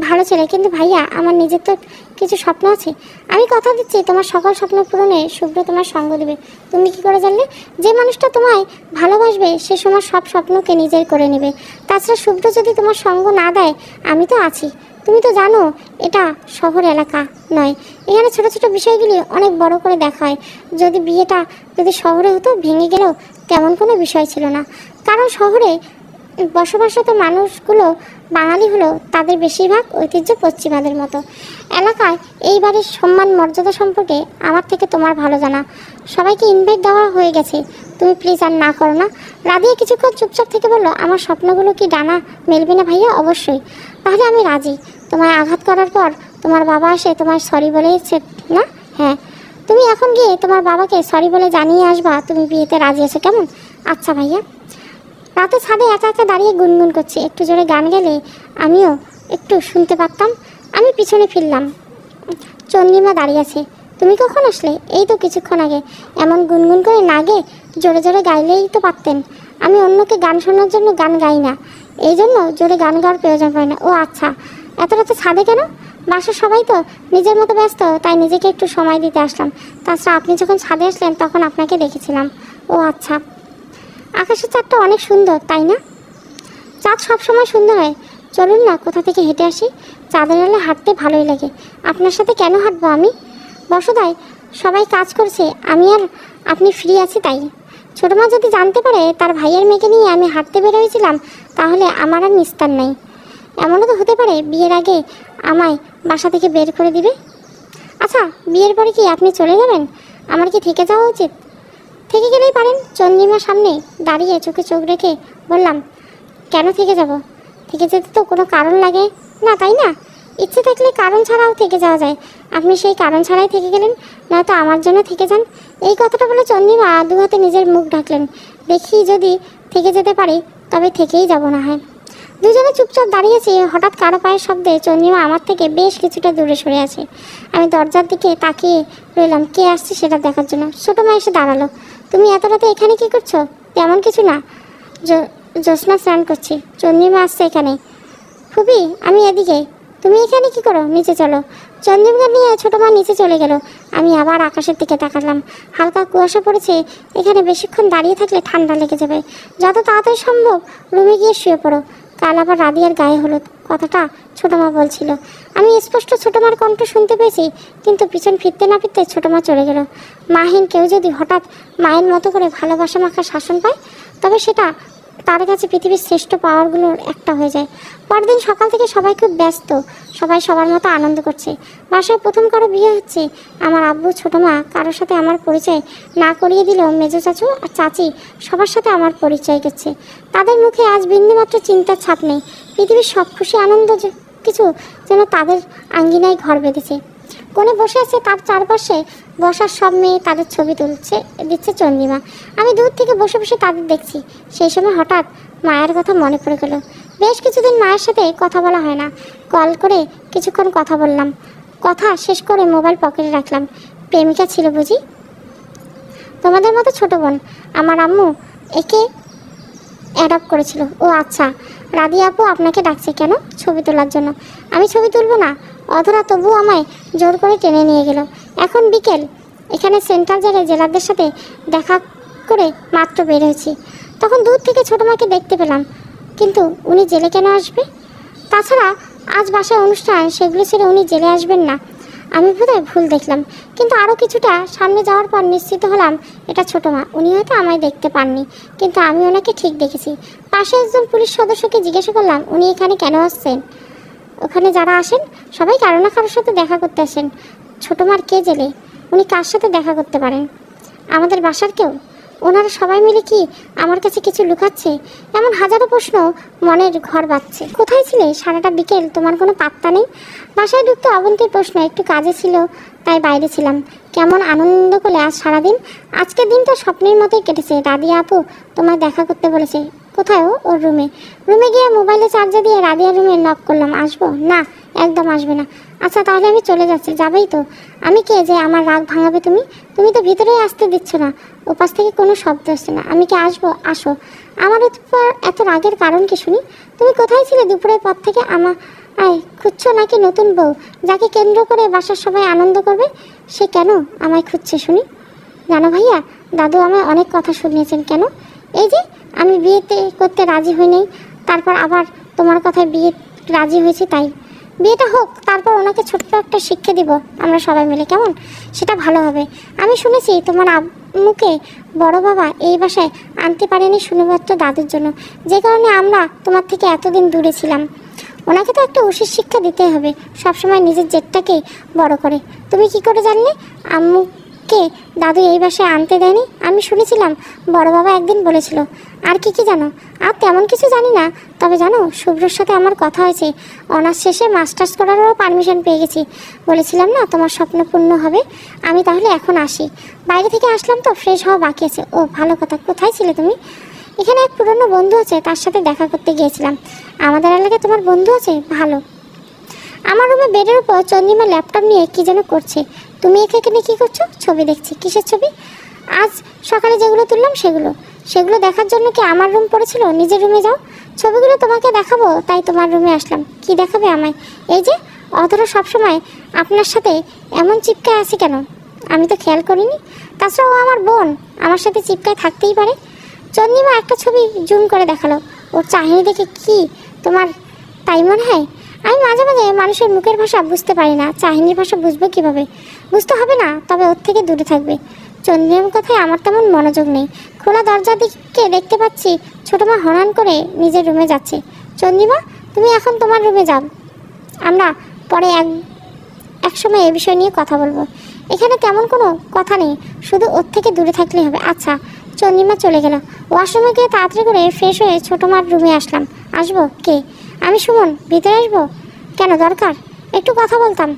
ভালো ছেলে, কিন্তু ভাইয়া আমার নিজের তো কিছু স্বপ্ন আছে। আমি কথা দিচ্ছি তোমার সকল স্বপ্ন পূরণে শুভ্র তোমার সঙ্গ দেবে। তুমি কি করে জানলে? যে মানুষটা তোমায় ভালোবাসবে সে সময় সব স্বপ্নকে নিজের করে নেবে। তাছাড়া শুভ্র যদি তোমার সঙ্গ না দেয়, আমি তো আছি। তুমি তো জানো এটা শহর এলাকা নয়। এখানে ছোট ছোট বিষয়গুলি অনেক বড় করে দেখা হয়। বিয়েটা যদি শহরে হতো, ভেঙে গেলেও তেমন কোনো বিষয় ছিল না। কারণ শহরে বসবাসরত মানুষগুলো বাঙালি হলেও তাদের বেশিরভাগ ঐতিহ্য পশ্চিমাদের মতো। এলাকায় এই বাড়ির সম্মান মর্যাদা সম্পর্কে আমার থেকে তোমার ভালো জানা। সবাইকে ইনভাইট দেওয়া হয়ে গেছে। তুমি প্লিজ আর না করো না। রাধিয়া কিছুক্ষণ চুপচাপ থেকে বলল, আমার স্বপ্নগুলো কি ডানা মেলবে না ভাইয়া? অবশ্যই। তাহলে আমি রাজি। তোমায় আঘাত করার পর তোমার বাবা এসে তোমায় সরি বলেছে না? হ্যাঁ। তুমি এখন গিয়ে তোমার বাবাকে সরি বলে জানিয়ে আসবা তুমি বিয়েতে রাজি আছো, কেমন? আচ্ছা ভাইয়া। রাতে ছাদে একা একা দাঁড়িয়ে গুনগুন করছি। একটু জোরে গান গেলে আমিও একটু শুনতে পারতাম। আমি পিছনে ফিরলাম। চন্দ্রিমা দাঁড়িয়ে আছে। তুমি কখন আসলে? এই তো কিছুক্ষণ আগে। এমন গুনগুন করে না গে জোরে জোরে গাইলেই তো পারতেন। আমি অন্যকে গান শোনার জন্য গান গাই না, এই জন্য জোরে গান গাওয়ার প্রয়োজন পড়ে না। ও আচ্ছা, এত রাতে ছাদে কেন? বাসার সবাই তো নিজের মতো ব্যস্ত, তাই নিজেকে একটু সময় দিতে আসলাম। তাছাড়া আপনি যখন ছাদে আসলেন তখন আপনাকে দেখেছিলাম। ও আচ্ছা। আকাশের চাঁদটা অনেক সুন্দর, তাই না? চাঁদ সবসময় সুন্দর হয়। চলুন না কোথা থেকে হেঁটে আসি। চাঁদের আলো হাঁটতে ভালোই লাগে। আপনার সাথে কেন হাঁটবো আমি? বসদায় সবাই কাজ করছে, আমি আর আপনি ফ্রি আছি তাই। ছোটো মা যদি জানতে পারে তার ভাইয়ের মেয়েকে নিয়ে আমি হাঁটতে বেরোয়েছিলাম, তাহলে আমার আর নিস্তার নেই। এমনও তো হতে পারে বিয়ের আগে আমায় বাসা থেকে বের করে দিবে। আচ্ছা, বিয়ের পরে কি আপনি চলে যাবেন? আমার কি থেকে যাওয়া উচিত? থেকে গেলেই পারেন। চন্দ্রিমার সামনে দাঁড়িয়ে চোখে চোখ রেখে বললাম, কেন থেকে যাব? থেকে যেতে তো কোনো কারণ লাগে না, তাই না? ইচ্ছে থাকলে কারণ ছাড়াও থেকে যাওয়া যায়। আপনি সেই কারণ ছাড়াই থেকে গেলেন, নয়তো আমার জন্য থেকে যান। এই কথাটা বলে চন্দ্রিমা দু হাতে নিজের মুখ ঢাকলেন। দেখি যদি থেকে যেতে পারি তবে থেকেই যাব না হয়। দুজনে চুপচাপ দাঁড়িয়েছি। হঠাৎ কারো পায়ের শব্দে চন্দ্রিমা আমার থেকে বেশ কিছুটা দূরে সরে আছে। আমি দরজার দিকে তাকিয়ে রইলাম কে আসছে সেটা দেখার জন্য। ছোটো মা এসে দাঁড়ালো। তুমি এত রাতে এখানে কি করছো? তেমন কিছু না, জ্যোৎস্না স্নান করছি। চন্দ্রিমা আসছে এখানে। খুবই আমি এদিকে। তুমি এখানে কি করো? নিচে চলো। চন্দ্রিমা নিয়ে ছোটো মা নিচে চলে গেল। আমি আবার আকাশের দিকে তাকালাম। হালকা কুয়াশা পড়েছে। এখানে বেশিক্ষণ দাঁড়িয়ে থাকলে ঠান্ডা লেগে যাবে। যত তাড়াতাড়ি সম্ভব রুমে গিয়ে শুয়ে পড়ো। কাল আবার রাদিয়ার গায়ে হলুদ, কথাটা ছোটো মা বলছিল। আমি স্পষ্ট ছোটো মার কণ্ঠ শুনতে পেয়েছি, কিন্তু পিছন ফিরতে না ফিরতে ছোটো মা চলে গেল। মাহীন কেউ যদি হঠাৎ মায়ের মতো করে ভালোবাসা মাখা শাসন পায়, তবে সেটা তার কাছে পৃথিবীর শ্রেষ্ঠ পাওয়ারগুলোর একটা হয়ে যায়। পরদিন সকাল থেকে সবাই খুব ব্যস্ত। সবাই সবার মতো আনন্দ করছে। বাসায় প্রথম কারো বিয়ে হচ্ছে। আমার আব্বু ছোটো মা কারোর সাথে আমার পরিচয় না করিয়ে দিলেও মেজো চাচু আর চাচি সবার সাথে আমার পরিচয় করছে। তাদের মুখে আজ বিন্দুমাত্র চিন্তার ছাপ নেই। পৃথিবীর সব খুশি আনন্দ কিছু যেন তাদের আঙ্গিনায় ঘর বেঁধেছে। কোণে বসে আছে, তার চারপাশে বসার সব মেয়ে তাদের ছবি দিচ্ছে চন্দ্রিমা। আমি দূর থেকে বসে বসে তাদের দেখছি। সেই সময় হঠাৎ মায়ের কথা মনে পড়ে গেল। বেশ কিছুদিন মায়ের সাথে কথা বলা হয় না। কল করে কিছুক্ষণ কথা বললাম। কথা শেষ করে মোবাইল পকেটে রাখলাম। প্রেমিকা ছিল বুঝি? তোমাদের মতো ছোট বোন। আমার আম্মু একে অ্যাডপ্ট করেছিল। ও আচ্ছা, রাদিয়া আপু আপনাকে ডাকছে কেন? ছবি তোলার জন্য। আমি ছবি তুলবো না? অধরা তবুও আমায় জোর করে টেনে নিয়ে গেল। এখন বিকেল, এখানে সেন্ট্রাল জেলে জেলারদের সাথে দেখা করে মাত্র বের হয়েছি, তখন দূর থেকে ছোটো মাকে দেখতে পেলাম। কিন্তু উনি জেলে কেন আসবে? তাছাড়া আজ বাসায় অনুষ্ঠান, সেগুলো ছেড়ে উনি জেলে আসবেন না। আমি বোধহয় ভুল দেখলাম। কিন্তু আরও কিছুটা সামনে যাওয়ার পর নিশ্চিত হলাম এটা ছোটো মা। উনি হয়তো আমায় দেখতে পাননি, কিন্তু আমি ওনাকে ঠিক দেখেছি। পাশে একজন পুলিশ সদস্যকে জিজ্ঞাসা করলাম, উনি এখানে কেন আসছেন? ওখানে যারা আসেন সবাই কারো না কারোর সাথে দেখা করতে আসেন। ছোটো মার কে জেলে? উনি কার সাথে দেখা করতে পারেন? আমাদের বাসার কেউ? ওনারা সবাই মিলে কি আমার কাছে কিছু লুকাচ্ছে? এমন হাজারো প্রশ্ন মনের ঘর বাঁধছে। কোথায় ছিলে সারাটা বিকেল? তোমার কোনো পাত্তা নেই। বাসায় ঢুকতে অবন্তীর প্রশ্ন, একটু কাজে ছিল তাই বাইরে ছিলাম। কেমন আনন্দ করলে আজ সারাদিন? আজকের দিনটা স্বপ্নের মতোই কেটেছে। রাদিয়া আপু তোমায় দেখা করতে বলেছে। কোথায়? ওর রুমে। রুমে গিয়ে মোবাইলে চার্জার দিয়ে রাদিয়ার রুমে নক করলাম। আসবো? না, একদম আসবে না। আচ্ছা তাহলে আমি চলে যাচ্ছি। যাবেই তো? আমি কে যে আমার রাগ ভাঙাবে? তুমি তো ভিতরেই আসতে দিচ্ছ না। ওপাশ থেকে কোনো শব্দ আসছে না। আমি কি আসবো? আসো। আমার উপর এত রাগের কারণ কি শুনি? তুমি কোথায় ছিলে দুপুরের পর থেকে? খুঁজছো নাকি নতুন বউ, যাকে কেন্দ্র করে বাসার সবাই আনন্দ করবে? সে কেন আমায় খুঁজছে শুনি? জানো ভাইয়া, দাদু আমায় অনেক কথা শুনিয়েছেন। কেন? এই যে আমি বিয়েতে করতে রাজি হই নাই, তারপর আবার তোমার কথায় বিয়ে রাজি হয়েছি, তাই বিয়েটা হোক, তারপর ওনাকে ছোট্ট একটা শিক্ষা দিব আমরা সবাই মিলে, কেমন? সেটা ভালো হবে। আমি শুনেছি তোমার আম্মুকে বড় বাবা এই বাসায় আনতে পারেনি শুধুমাত্র দাদুর জন্য, যে কারণে আমরা তোমার থেকে এতদিন দূরে ছিলাম। ওনাকে তো একটা উচিত শিক্ষা দিতে হবে। সবসময় নিজের জেদটাকেই বড় করে। তুমি কি করে জানলে আম্মুকে দাদু এই বাসায় আনতে দেয়নি? আমি শুনেছিলাম, বড় বাবা একদিন বলেছিল। আর কি জানো? আর তেমন কিছু জানি না। তবে জানো, শুভ্রর সাথে আমার কথা হয়েছে। অনার্স শেষে মাস্টার্স করারও পারমিশন পেয়ে গেছি। বলেছিলাম না তোমার স্বপ্ন পূর্ণ হবে। আমি তাহলে এখন আসি। বাইরে থেকে আসলাম তো, ফ্রেশ হওয়া বাকি আছে। ও ভালো কথা। কোথায় ছিলে তুমি? এখানে এক পুরনো বন্ধু আছে, তার সাথে দেখা করতে গিয়েছিলাম। আমাদের এলাকায় তোমার বন্ধু আছে? ভালো। আমার রুমে বেডের উপর চন্দ্রিমা ল্যাপটপ নিয়ে কী যেন করছে। তুমি এখানে কী করছো? ছবি দেখছি। কিসের ছবি? আজ সকালে যেগুলো তুললাম সেগুলো দেখার জন্য কি আমার রুম পড়েছিল? নিজের রুমে যাও, ছবিগুলো তোমাকে দেখাবো, তাই তোমার রুমে আসলাম। কি দেখাবে আমায়? এই যে অধরা সবসময় আপনার সাথে এমন চিপকায় আছে কেন? আমি তো খেয়াল করিনি। তাছাড়া ও আমার বোন, আমার সাথে চিপকায় থাকতেই পারে। চন্দ্রিমা একটা ছবি জুম করে দেখালো। ওর চাহিনি দেখে কি তোমার তাই মনে হয়? আমি মাঝে মাঝে মানুষের মুখের ভাষা বুঝতে পারি না, চাহিনির ভাষা বুঝবো কিভাবে? বুঝতে হবে না, তবে ওর থেকে দূরে থাকবে। চন্দ্রিমার কথায় আমার তেমন মনোযোগ নেই। খোলা দরজার দিকে দেখতে পাচ্ছি ছোটো মা হরান করে নিজের রুমে যাচ্ছে। চন্দ্রিমা, তুমি এখন তোমার রুমে যাও, আমরা পরে এক সময় এ বিষয় নিয়ে কথা বলবো। এখানে তেমন কোনো কথা নেই, শুধু ওর থেকে দূরে থাকলেই হবে। আচ্ছা। চন্দ্রিমা চলে গেল। ওয়াশরুমে গিয়ে তাড়াতাড়ি করে ফ্রেশ হয়ে ছোটো মার রুমে আসলাম। আসবো? কে? আমি সুমন। ভিতরে আসবো? কেন, দরকার? একটু কথা বলতাম।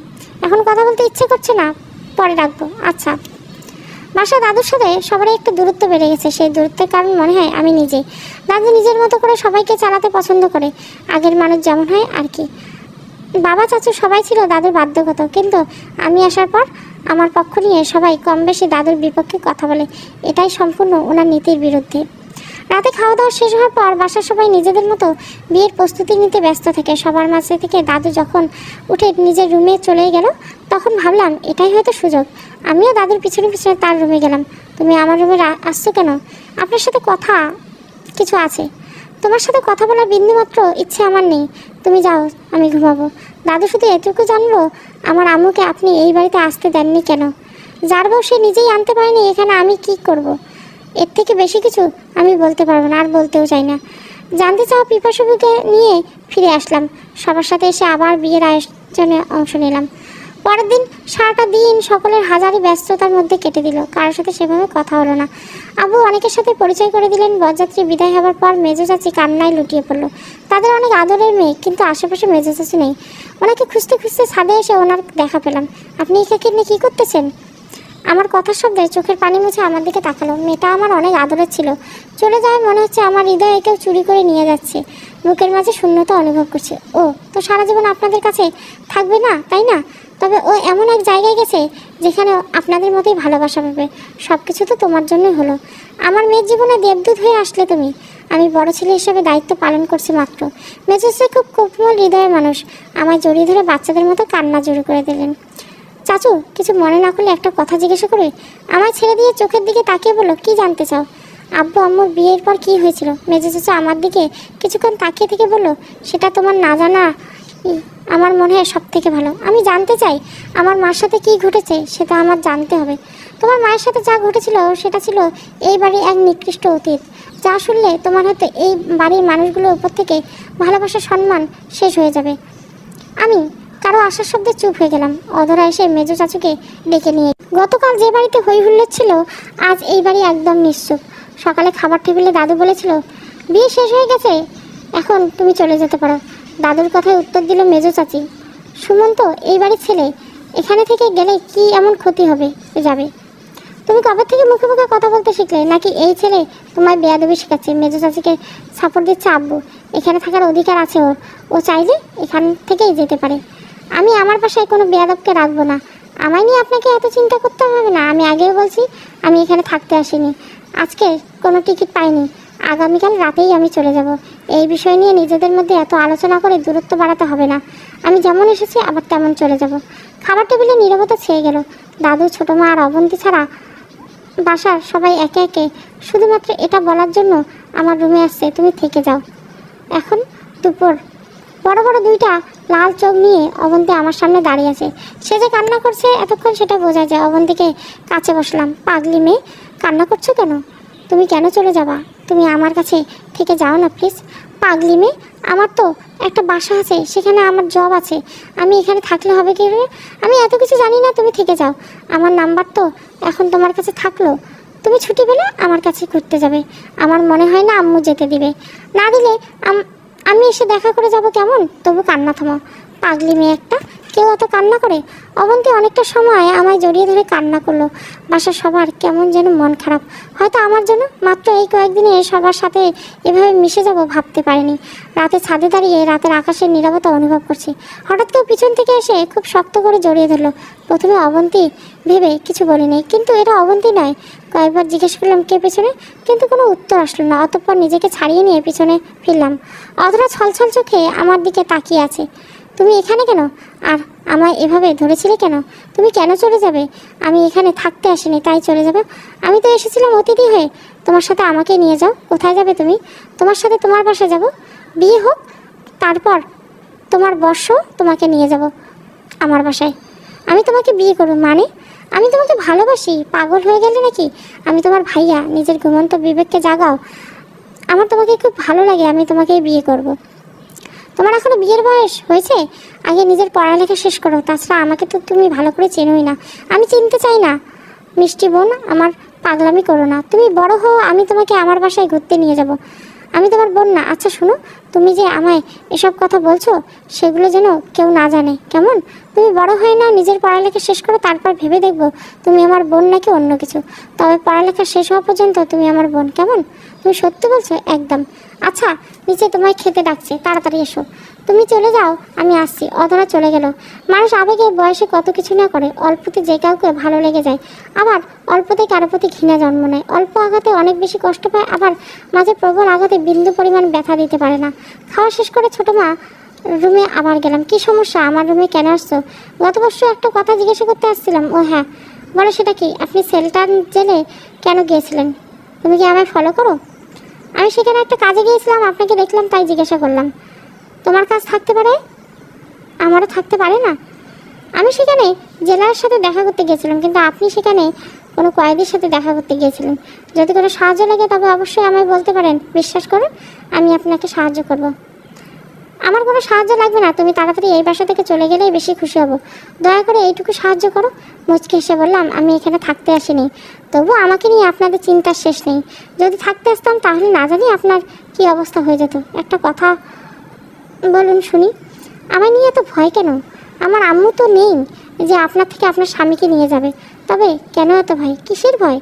এখন কথা বলতে ইচ্ছে করছে না, পরে ডাকবো। আচ্ছা। বাসা দাদুর সাথে সবারই একটু দূরত্ব বেড়ে গেছে। সেই দূরত্বের কারণ মনে হয় আমি নিজে। দাদু নিজের মতো করে সবাইকে চালাতে পছন্দ করে, আগের মানুষ যেমন হয় আর কি। বাবা চাচু সবাই ছিল দাদুর বাধ্যগত, কিন্তু আমি আসার পর আমার পক্ষ নিয়ে সবাই কম বেশি দাদুর বিপক্ষে কথা বলে। এটাই সম্পূর্ণ ওনার নীতির বিরুদ্ধে। রাতে খাওয়া দাওয়া শেষ হওয়ার পর বাসার সবাই নিজেদের মতো বিয়ের প্রস্তুতি নিতে ব্যস্ত থাকে। সবার মাঝে থেকে দাদু যখন উঠে নিজের রুমে চলে গেল, তখন ভাবলাম এটাই হয়তো সুযোগ। আমিও দাদুর পিছনে পিছনে তার রুমে গেলাম। তুমি আমার রুমে আসছো কেন? আপনার সাথে কথা কিছু আছে। তোমার সাথে কথা বলার বিন্দুমাত্র ইচ্ছে আমার নেই। তুমি যাও, আমি ঘুমাবো। দাদু শুধু এটুকু জানলো, আমার আম্মুকে আপনি এই বাড়িতে আসতে দেননি কেন? যার বউ সে নিজেই আনতে পারেনি, এখানে আমি কি করব? এর থেকে বেশি কিছু আমি বলতে পারবো না, আর বলতেও চাই না। জানতে চাওয়া পিপাসুকে নিয়ে ফিরে আসলাম। সবার সাথে এসে আবার বিয়ের আয়োজনে অংশ নিলাম। পরের দিন সারাটা দিন সকলের হাজারি ব্যস্ততার মধ্যে কেটে দিল। কারোর সাথে সেভাবে কথা হলো না। আব্বু অনেকের সাথে পরিচয় করে দিলেন। বরযাত্রী বিদায় হওয়ার পর মেজো চাচি কান্নায় লুটিয়ে পড়লো। তাদের অনেক আদরের মেয়ে, কিন্তু আশেপাশে মেজো চাচি নেই। ওনাকে খুঁজতে খুঁজতে ছাদে এসে ওনার দেখা পেলাম। আপনি এখানে কী করতেছেন? আমার কথার শব্দে চোখের পানি মুছে আমার দিকে তাকালো। মেয়েটা আমার অনেক আদরের ছিল, চলে যায় মনে হচ্ছে আমার হৃদয়ে কেউ চুরি করে নিয়ে যাচ্ছে। বুকের মাঝে শূন্যতা অনুভব করছে। ও তো সারা জীবন আপনাদের কাছে থাকবে না, তাই না? তবে ও এমন এক জায়গায় গেছে যেখানে আপনাদের মতোই ভালোবাসা পাবে। সব কিছু তো তোমার জন্যই হলো। আমার মেয়ের জীবনে দেবদূত হয়ে আসলে তুমি। আমি বড় ছেলে হিসেবে দায়িত্ব পালন করছি মাত্র। মেজুসে খুব কোমল হৃদয়ের মানুষ, আমায় জড়িয়ে ধরে বাচ্চাদের মতো কান্না জোরে করে দিলেন। চাচু, কিছু মনে না করলে একটা কথা জিজ্ঞাসা করে? আমায় ছেড়ে দিয়ে চোখের দিকে তাকিয়ে বলল, কি জানতে চাও? আব্বু আম্মুর বিয়ের পর কি হয়েছিল? মেজো চাচা আমার দিকে কিছুক্ষণ তাকিয়ে থেকে বলল, সেটা তোমার না জানা আমার মনে হয় সব থেকে ভালো। আমি জানতে চাই আমার মার সাথে কি ঘটেছে, সেটা আমার জানতে হবে। তোমার মায়ের সাথে যা ঘটেছিল সেটা ছিল এই বাড়ির এক নিকৃষ্ট অতীত। যা শুনলে তোমার হয়তো এই বাড়ির মানুষগুলোর উপর থেকে ভালোবাসা সম্মান শেষ হয়ে যাবে। আমি কারো আসার শব্দে চুপ হয়ে গেলাম। অধরা এসে মেজো চাচুকে ডেকে নিয়ে, গতকাল যে বাড়িতে হই হুল্লোড় ছিল আজ এই বাড়ি একদম নিশ্চুপ। সকালে খাবার টেবিলে দাদু বলেছিল, বিয়ে শেষ হয়ে গেছে, এখন তুমি চলে যেতে পারো। দাদুর কথায় উত্তর দিল মেজো চাচি, সুমন্ত এই বাড়ির ছেলে, এখানে থেকে গেলে কি এমন ক্ষতি হবে যাবে? তুমি কবে থেকে মুখে মুখে কথা বলতে শিখলে? নাকি এই ছেলে তোমায় বেয়াদবি শেখাচ্ছে? মেজো চাচিকে সাপোর্ট দিচ্ছে আব্বু। এখানে থাকার অধিকার আছে ওর, ও চাইলে এখান থেকেই যেতে পারে। আমি আমার বাসায় কোনো বেয়াদবকে রাখবো না। আমায় নিয়ে আপনাকে এত চিন্তা করতে হবে না। আমি আগেও বলছি আমি এখানে থাকতে আসিনি, আজকে কোনো টিকিট পাইনি, আগামীকাল রাতেই আমি চলে যাব। এই বিষয় নিয়ে নিজেদের মধ্যে এত আলোচনা করে দূরত্ব বাড়াতে হবে না। আমি যেমন এসেছি আবার তেমন চলে যাব। খাবার টেবিলে নীরবতা ছেয়ে গেল। দাদু, ছোটো মা আর অবন্তী ছাড়া বাসার সবাই একে একে শুধুমাত্র এটা বলার জন্য আমার রুমে আসছে, তুমি থেকে যাও। এখন দুপুর। বড় বড় দুইটা লাল চোখ নিয়ে অবন্তী আমার সামনে দাঁড়িয়ে আছে। সে যে কান্না করছে এতক্ষণ সেটা বোঝা যায়। অবন্তীকে কাছে বসলাম। পাগলি মেয়ে, কান্না করছো কেন? তুমি কেন চলে যাবা? তুমি আমার কাছে থেকে যাও না প্লিজ। পাগলি মেয়ে, আমার তো একটা বাসা আছে, সেখানে আমার জব আছে, আমি এখানে থাকলে হবে কি? আমি এত কিছু জানি না, তুমি থেকে যাও। আমার নাম্বার তো এখন তোমার কাছে থাকলো, তুমি ছুটি পেলে আমার কাছে ঘুরতে যাবে। আমার মনে হয় না আম্মু যেতে দিবে। না দিলে আমি এসে দেখা করে যাব কেমন? তবু কান্না থামাও। পাগলি মেয়ে একটা, কেউ অত কান্না করে? অবন্তী অনেকটা সময় আমায় জড়িয়ে ধরে কান্না করলো। বাসার সবার কেমন যেন মন খারাপ। হয়তো আমার জন্য। মাত্র এই কয়েকদিনে সবার সাথে এভাবে মিশে যাব ভাবতে পারিনি। রাতে ছাদে দাঁড়িয়ে রাতের আকাশের নীরবতা অনুভব করছি। হঠাৎ কেউ পিছন থেকে এসে খুব শক্ত করে জড়িয়ে ধরলো। প্রথমে অবন্তী ভেবে কিছু বলিনি, কিন্তু এটা অবন্তী নয়। কয়েকবার জিজ্ঞেস করলাম কে পেছনে, কিন্তু কোনো উত্তর আসলো না। অতঃপর নিজেকে ছাড়িয়ে নিয়ে পিছনে ফিরলাম। অধরা ছলছল চোখে আমার দিকে তাকিয়ে আছে। তুমি এখানে কেন? আর আমায় এভাবে ধরেছিলে কেন? তুমি কেন চলে যাবে? আমি এখানে থাকতে আসিনি, তাই চলে যাবে? আমি তো এসেছিলাম অতিথি হয়ে। তোমার সাথে আমাকে নিয়ে যাও। কোথায় যাবে তুমি? তোমার সাথে তোমার বাসায় যাব। বিয়ে হোক, তারপর তোমার বর্ষ তোমাকে নিয়ে যাব আমার বাসায়। আমি তোমাকে বিয়ে করব মানে? আমি তোমাকে ভালোবাসি। পাগল হয়ে গেলে নাকি? আমি তোমার ভাইয়া, নিজের ঘুমন্ত বিবেককে জাগাও। আমার তোমাকে খুব ভালো লাগে, আমি তোমাকেই বিয়ে করব। তোমার এখনো বিয়ের বয়স হয়েছে? আগে নিজের পড়ালেখা শেষ করো। তাছাড়া আমাকে তো তুমি ভালো করে চেনোই না। আমি চিনতে চাই না। মিষ্টি বোন, আমার পাগলামি করো না। তুমি বড় হও, আমি তোমাকে আমার বাসায় ঘুরতে নিয়ে যাব। আমি তোমার বোন না। আচ্ছা শোনো, তুমি যে আমায় এসব কথা বলছো সেগুলো যেন কেউ না জানে, কেমন? তুমি বড় হয়ে নাও, নিজের পড়ালেখা শেষ করো, তারপর ভেবে দেখবো তুমি আমার বোন নাকি অন্য কিছু। তবে পড়ালেখা শেষ হওয়া পর্যন্ত তুমি আমার বোন, কেমন? তুমি সত্যি বলছো? একদম। আচ্ছা, নিচে তোমায় খেতে ডাকছে, তাড়াতাড়ি এসো। তুমি চলে যাও, আমি আসছি। অধরা চলে গেল। মানুষ আবেগে বয়সে কত কিছু না করে। অল্পতে যে কাউকে ভালো লেগে যায়, আবার অল্পতে কারো প্রতি ঘৃণা জন্ম নেয়। অল্প আঘাতে অনেক বেশি কষ্ট পায়, আবার মাঝে প্রবল আঘাতে বিন্দু পরিমাণ ব্যথা দিতে পারে না। খাওয়া শেষ করে ছোটো মা রুমে আবার গেলাম। কি সমস্যা? আমার রুমে কেন আসছো? গত বছর একটা কথা জিজ্ঞাসা করতে আসছিলাম। ও হ্যাঁ, বলো সেটা কি? আপনি সেলটান জেলে কেন গিয়েছিলেন? তুমি কি আমায় ফলো করো? আমি সেখানে একটা কাজে গিয়েছিলাম, আপনাকে দেখলাম তাই জিজ্ঞাসা করলাম। তোমার কাজ থাকতে পারে, আমারও থাকতে পারে না? আমি সেখানে জেলার সাথে দেখা করতে গিয়েছিলাম, কিন্তু আপনি সেখানে কোনো কয়েদির সাথে দেখা করতে গিয়েছিলেন। যদি কোনো সাহায্য লাগে তবে অবশ্যই আমায় বলতে পারেন। বিশ্বাস করুন, আমি আপনাকে সাহায্য করব। আমার কোনো সাহায্য লাগবে না, তুমি তাড়াতাড়ি এই বাসা থেকে চলে গেলেই বেশি খুশি হব। দয়া করে এইটুকু সাহায্য করো। মুচকি হেসে বললাম, আমি এখানে থাকতে আসিনি, তবু আমাকে নিয়ে আপনাদের চিন্তার শেষ নেই। যদি থাকতে আসতাম তাহলে না জানি আপনার কী অবস্থা হয়ে যেত। একটা কথা বলুন শুনি, আমার নিয়ে এত ভয় কেন? আমার আম্মু তো নেই যে আপনার থেকে আপনার স্বামীকে নিয়ে যাবে। তবে কেন এত ভয়? কিসের ভয়?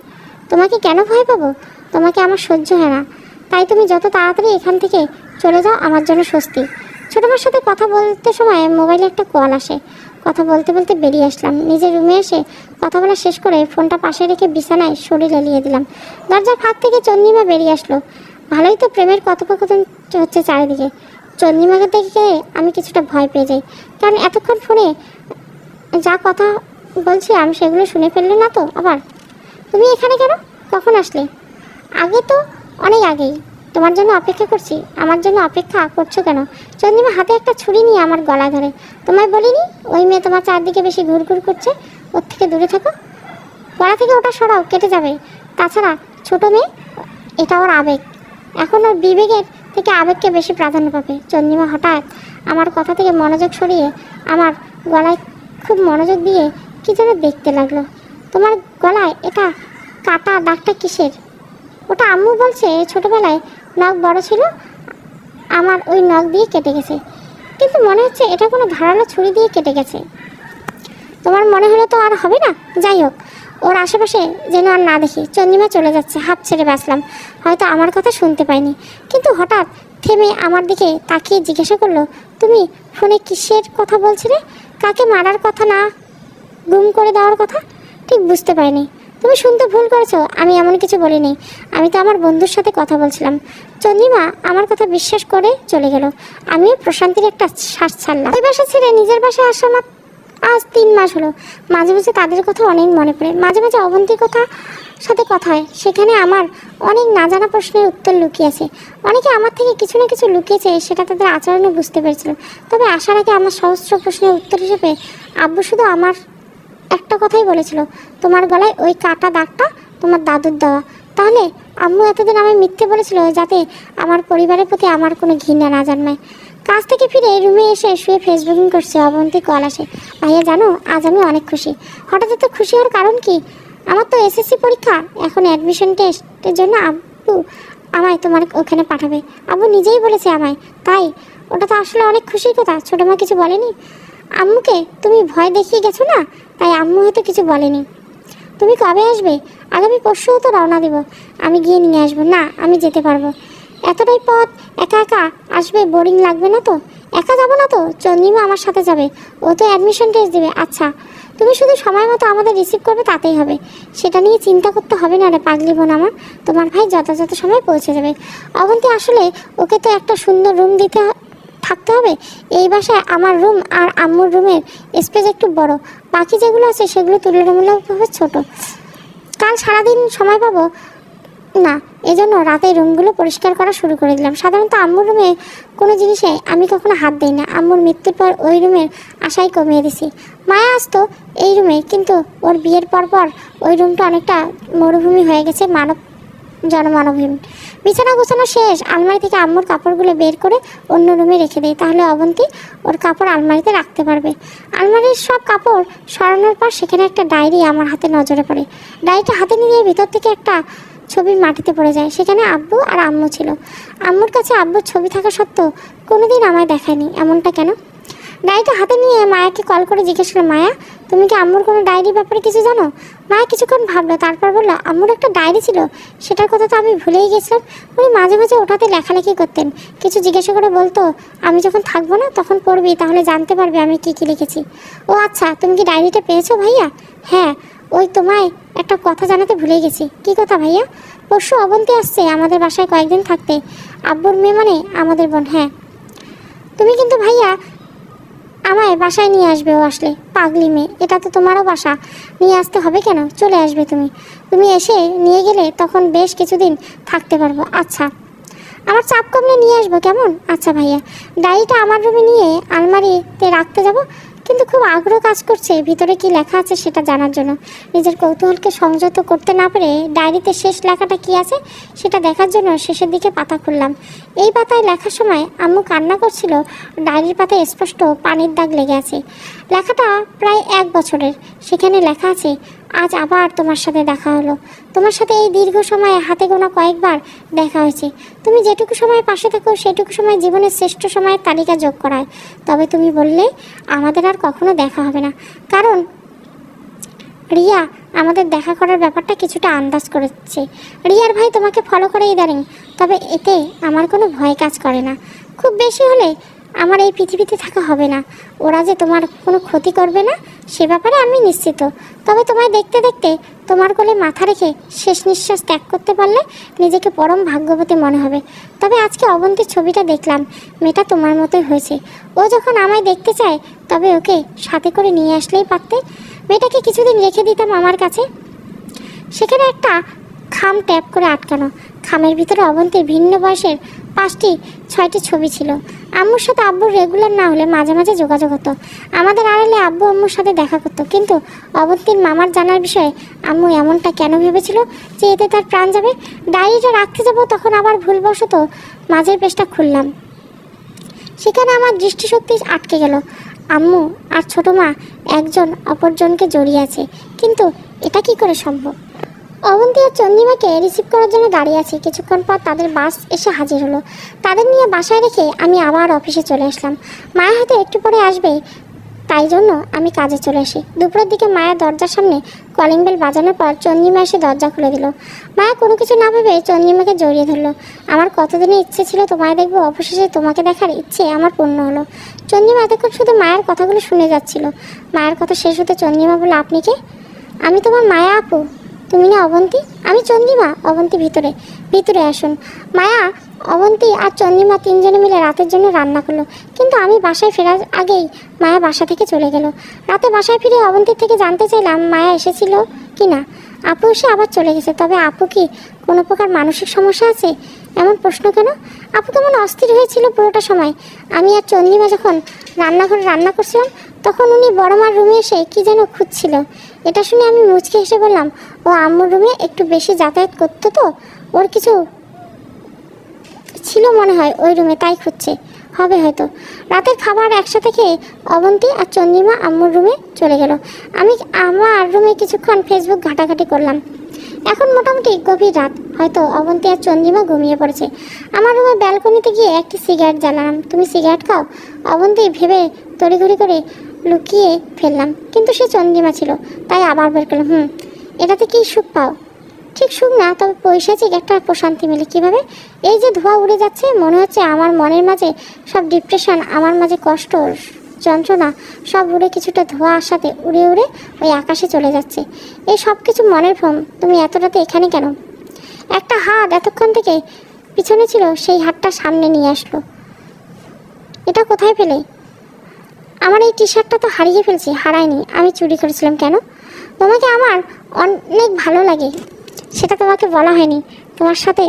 তোমাকে কেন ভয় পাবো? তোমাকে আমার সহ্য হয় না, তাই তুমি যত তাড়াতাড়ি এখান থেকে চলে যাও আমার জন্য স্বস্তি। ছোট মার সাথে কথা বলতে সময় মোবাইলে একটা কল আসে। কথা বলতে বলতে বেরিয়ে আসলাম। নিজের রুমে এসে কথা বলা শেষ করে ফোনটা পাশে রেখে বিছানায় শরীর এলিয়ে দিলাম। দরজার ফাঁক থেকে চন্দ্রিমা বেরিয়ে আসলো। ভালোই তো প্রেমের কথোপকথন হচ্ছে চারিদিকে। চন্দ্রিমাকে দেখে আমি কিছুটা ভয় পেয়ে যাই, কারণ এতক্ষণ ফোনে যা কথা বলছিলাম সেগুলো শুনে ফেললে না তো আবার? তুমি এখানে কেন? কখন আসলে? আগে তো অনেক আগেই। তোমার জন্য অপেক্ষা করছি। আমার জন্য অপেক্ষা করছো কেন? চন্দ্রিমা হাতে একটা ছুরি নিয়ে আমার গলা ধরে। তোমায় বলিনি ওই মেয়ে তোমার চারদিকে বেশি ঘুরঘুর করছে? ওর থেকে দূরে থাকো। গলা থেকে ওটা সরাও, কেটে যাবে। তাছাড়া ছোট মেয়ে, এটা ওর আবেগ। এখন ওর বিবেকের থেকে আবেগকে বেশি প্রাধান্য পাবে। চন্দ্রিমা হঠাৎ আমার কথা থেকে মনোযোগ সরিয়ে আমার গলায় খুব মনোযোগ দিয়ে কী যেন দেখতে লাগলো। তোমার গলায় এটা কাটা দাগটা কিসের? ওটা আম্মু বলছে ছোটবেলায় নখ বড় ছিল, আমার ওই নখ দিয়ে কেটে গেছে, কিন্তু মনে হচ্ছে এটা কোনো ধারালো ছুরি দিয়ে কেটে গেছে। তোমার মনে হলো তো আর হবে না? যাই হোক, ওর আশেপাশে যেন আর না দেখি। চন্দ্রিমা চলে যাচ্ছে। হাঁপ ছেড়ে বাঁচলাম। হয়তো আমার কথা শুনতে পাইনি, কিন্তু হঠাৎ থেমে আমার দিকে তাকিয়ে জিজ্ঞাসা করলো, তুমি ফোনে কিসের কথা বলছিলে? কাকে মারার কথা না গুম করে দেওয়ার কথা? ঠিক বুঝতে পারিনি। তুমি শুনতে ভুল করেছো, আমি এমন কিছু বলিনি। আমি তো আমার বন্ধুর সাথে কথা বলছিলাম। চন্দ্রিমা আমার কথা বিশ্বাস করে চলে গেল। আমিও প্রশান্তির একটা শ্বাস ছাড়লাম। ওই বাসা ছেড়ে নিজের বাসায় আসা আমার আজ 3 মাস হলো। মাঝে মাঝে তাদের কথা অনেক মনে পড়ে। মাঝে মাঝে অবন্তীর সাথে কথা হয়। সেখানে আমার অনেক না জানা প্রশ্নের উত্তর লুকিয়ে আছে। অনেকে আমার থেকে কিছু না কিছু লুকিয়েছে, সেটা তাদের আচরণে বুঝতে পেরেছিল। তবে আসার আগে আমার সহস্র প্রশ্নের উত্তর হিসেবে আব্বু শুধু আমার একটা কথাই বলেছিল, তোমার গলায় ওই কাটা দাগটা তোমার দাদুর দেওয়া। তাহলে আম্মু এতদিন আমায় মিথ্যে বলেছিল যাতে আমার পরিবারের প্রতি আমার কোনো ঘৃণা না জন্মায়। কাজ থেকে ফিরে রুমে এসে শুয়ে ফেসবুকিং করছে। অবন্তী কল আসে। ভাইয়া জানো, আজ আমি অনেক খুশি। হঠাৎ এত খুশি হওয়ার কারণ কি? আমার তো এসএসসি পরীক্ষা, এখন অ্যাডমিশন টেস্টের জন্য আব্বু আমায় তোমার ওখানে পাঠাবে। আব্বু নিজেই বলেছে আমায়। তাই ওটা তো আসলে অনেক খুশির কথা। ছোটো মা কিছু বলেনি? আম্মুকে তুমি ভয় দেখিয়ে গেছো না, তাই আম্মু হয়তো কিছু বলেনি। তুমি কবে আসবে? আগামী পরশুও তো রওনা দেব। আমি গিয়ে নিয়ে আসবো। না, আমি যেতে পারবো। এতটাই পথ একা একা আসবে, বোরিং লাগবে না তো? একা যাবো না তো, চন্দ্রিমা আমার সাথে যাবে। ও তো অ্যাডমিশন টেস্ট দেবে। আচ্ছা, তুমি শুধু সময় মতো আমাদের রিসিভ করবে, তাতেই হবে। সেটা নিয়ে চিন্তা করতে হবে না রে পাগলি বোন আমার। তোমার ভাই যথাযথ সময় পৌঁছে যাবে। অবন্তী, আসলে ওকে তো একটা সুন্দর রুম থাকতে হবে। এই বাসায় আমার রুম আর আম্মুর রুমের স্পেস একটু বড়, বাকি যেগুলো আছে সেগুলো তুলনামূলকভাবে ছোট। কাল সারাদিন সময় পাবো না, এজন্য রাতে রুমগুলো পরিষ্কার করা শুরু করে দিলাম। সাধারণত আম্মুর রুমে কোনো জিনিসে আমি কখনো হাত দিই না। আম্মুর মৃত্যুর পর ওই রুমের আশাই কমিয়ে দিছি। মায়া আসতো এই রুমে, কিন্তু ওর বিয়ের পর ওই রুমটা অনেকটা মরুভূমি হয়ে গেছে, জনমানবহীন। বিছানা গোছানো শেষ। আলমারি থেকে আম্মুর কাপড়গুলো বের করে অন্য রুমে রেখে দেয়, তাহলে অবন্তী ওর কাপড় আলমারিতে রাখতে পারবে। আলমারির সব কাপড় সরানোর পর সেখানে একটা ডায়েরি আমার হাতে নজরে পড়ে। ডায়েরিটা হাতে নিয়ে ভিতর থেকে একটা ছবি মাটিতে পড়ে যায়। সেখানে আব্বু আর আম্মু ছিল। আম্মুর কাছে আব্বুর ছবি থাকা সত্ত্বেও কোনোদিন আমায় দেখায়নি। এমনটা কেন? ডায়েরিটা হাতে নিয়ে মায়াকে কল করে জিজ্ঞেস করলো, মায়া, তুমি কি আম্মুর কোনো ডায়েরির ব্যাপারে কিছু জানো? মায়া কিছুক্ষণ ভাবলো, তারপর বললো, আম্মুর একটা ডায়েরি ছিল, সেটার কথা তো আমি ভুলেই গেছিলাম। উনি মাঝে মাঝে ওটাতে লেখালেখি করতেন। কিছু জিজ্ঞাসা করে বলতো, আমি যখন থাকবো না তখন পড়বি, তাহলে জানতে পারবে আমি কী কী লিখেছি। ও আচ্ছা, তুমি কি ডায়েরিটা পেয়েছো ভাইয়া? হ্যাঁ, ওই তোমায় একটা কথা জানাতে ভুলে গেছি। কী কথা ভাইয়া? পরশু অবন্তী আসছে আমাদের বাসায় কয়েকদিন থাকতে। আব্বুর মেয়ে মানে আমাদের বোন। হ্যাঁ, তুমি কিন্তু ভাইয়া আমায় বাসায় নিয়ে আসবে। ও আসলে? পাগলি মেয়ে, এটা তো তোমারও বাসা, নিয়ে আসতে হবে কেন? চলে আসবে তুমি। তুমি এসে নিয়ে গেলে তখন বেশ কিছুদিন থাকতে পারবো। আচ্ছা, আমার চাপ কমলে নিয়ে আসবো, কেমন? আচ্ছা ভাইয়া। ডায়েরিটা আমার রুমে নিয়ে আলমারিতে রাখতে যাব, কিন্তু খুব আগ্রহ কাজ করছে ভিতরে কি লেখা আছে সেটা জানার জন্য। নিজের কৌতূহলকে সংযত করতে না পেরে ডায়েরিতে শেষ লেখাটা কি আছে সেটা দেখার জন্য শেষের দিকে পাতা খুললাম। এই পাতায় লেখার সময় আম্মু কান্না করছিল। ডায়েরির পাতায় স্পষ্ট পানির দাগ লেগে আছে। লেখাটা প্রায় 1 বছরের। সেখানে লেখা আছে, আজ আবার তোমার সাথে দেখা হলো। তোমার সাথে এই দীর্ঘ সময়ে হাতে গোনা কয়েকবার দেখা হয়েছে। তুমি যেটুকু সময় পাশে থাকো সেটুকু সময় জীবনের শ্রেষ্ঠ সময়ের তালিকা যোগ করায়। তবে তুমি বললে আমাদের আর কখনো দেখা হবে না, কারণ রিয়া আমাদের দেখা করার ব্যাপারটা কিছুটা আন্দাজ করেছে। রিয়ার ভাই তোমাকে ফলো করে ইদারিং, তবে এতে আমার কোনো ভয় কাজ করে না। খুব বেশি হলে আমার এই পৃথিবীতে থাকা হবে না। ওরা যে তোমার কোনো ক্ষতি করবে না সে ব্যাপারে আমি নিশ্চিত। তবে তোমায় দেখতে দেখতে তোমার কোলে মাথা রেখে শেষ নিঃশ্বাস ত্যাগ করতে পারলে নিজেকে পরম ভাগ্যবতী মনে হবে। তবে আজকে অবন্তীর ছবিটা দেখলাম, মেয়েটা তোমার মতোই হয়েছে। ও যখন আমায় দেখতে চায় তবে ওকে সাথে করে নিয়ে আসলেই পারতে। মেয়েটাকে কিছুদিন রেখে দিতাম আমার কাছে। সেখানে একটা খাম ট্যাপ করে আটকানো, খামের ভিতরে অবন্তীর ভিন্ন বয়সের 5-6টি ছবি ছিল। আম্মুর সাথে আব্বুর রেগুলার না হলে মাঝে মাঝে যোগাযোগ হতো। আমাদের আড়ালে আব্বু আম্মুর সাথে দেখা করতো, কিন্তু অবন্তীর মামার জানার বিষয়ে আম্মু এমনটা কেন ভেবেছিল যে এতে তার প্রাণ যাবে। ডায়েরিটা রাখতে যাব, তখন আবার ভুলবশত মাঝের পেজটা খুললাম। সেখানে আমার দৃষ্টিশক্তি আটকে গেল। আম্মু আর ছোটো মা একজন অপরজনকে জড়িয়ে আছে, কিন্তু এটা কি করে সম্ভব? অবন্তী আর চন্দ্রিমাকে রিসিভ করার জন্য দাঁড়িয়ে আছি। কিছুক্ষণ পর তাদের বাস এসে হাজির হলো। তাদের নিয়ে বাসায় রেখে আমি আবার অফিসে চলে আসলাম। মায়া হয়তো একটু পরে আসবে, তাই জন্য আমি কাজে চলে আসি। দুপুরের দিকে মায়া দরজার সামনে কলিং বেল বাজানোর পর চন্দ্রিমা এসে দরজা খুলে দিল। মায়া কোনো কিছু না ভেবে চন্দ্রিমাকে জড়িয়ে ধরলো। আমার কতদিনের ইচ্ছে ছিল তোমায় দেখবো, অবশেষে তোমাকে দেখার ইচ্ছে আমার পূর্ণ হলো। চন্দ্রিমা এতক্ষণ শুধু মায়ের কথাগুলো শুনে যাচ্ছিল। মায়ের কথা শেষ হতে চন্দ্রিমা বলল, আপনি কে? আমি তোমার মায়া আপু। তুমি না অবন্তী? আমি চন্দ্রিমা। অবন্তী ভিতরে ভিতরে আসুন। মায়া, অবন্তী আর চন্দ্রিমা তিনজনে মিলে রাতের জন্য রান্না করলো, কিন্তু আমি বাসায় ফেরার আগেই মায়া বাসা থেকে চলে গেল। রাতে বাসায় ফিরে অবন্তীর থেকে জানতে চাইলাম মায়া এসেছিল কি না। আপু এসে আবার চলে গেছে। তবে আপু কি কোনো প্রকার মানসিক সমস্যা আছে? এমন প্রশ্ন কেন? আপু কেমন অস্থির হয়েছিল পুরোটা সময়। আমি আর চন্দ্রিমা যখন রান্নাঘরে রান্না করছিলাম তখন উনি বড় মার রুমে এসে কি যেন খুঁজছিল। এটা শুনে আমি মুচকে হেসে বললাম, ও আম্মুর রুমে একটু বেশি যাতায়াত করতো তো ওর কিছু ছিল মনে হয় ওই রুমে, তাই খুঁজছে হবে হয়তো। রাতের খাবার একসাথে খেয়ে অবন্তী আর চন্দ্রিমা আম্মুর রুমে চলে গেল। আমি আমার রুমে কিছুক্ষণ ফেসবুক ঘাটাঘাটি করলাম। এখন মোটামুটি গভীর রাত, হয়তো অবন্তী আর চন্দ্রিমা ঘুমিয়ে পড়েছে। আমার রুমের ব্যালকনিতে গিয়ে একটি সিগারেট জ্বালালাম। তুমি সিগারেট খাও? অবন্তী ভেবে তড়িঘড়ি করে লুকিয়ে ফেললাম, কিন্তু সে চন্দ্রিমা ছিল, তাই আবার বের করলাম। এটাতে কি সুখ পাও? ঠিক সুখ না, তবে পৈশাচিক একটা প্রশান্তি মেলে। কীভাবে? এই যে ধোঁয়া উড়ে যাচ্ছে, মনে হচ্ছে আমার মনের মাঝে সব ডিপ্রেশন, আমার মাঝে কষ্ট যন্ত্রণা সব উড়ে কিছুটা ধোঁয়ার সাথে উড়ে উড়ে ওই আকাশে চলে যাচ্ছে। এই সব কিছু মনের ভ্রম। তুমি এত রাতে এখানে কেন? একটা হাত এতক্ষণ থেকে পিছনে ছিল, সেই হাতটা সামনে নিয়ে আসলো। এটা কোথায় পেলে? আমার এই টি শার্টটা তো হারিয়ে ফেলছি। হারায়নি, আমি চুরি করেছিলাম। কেন? তোমাকে আমার অনেক ভালো লাগে, সেটা তোমাকে বলা হয়নি। তোমার সাথে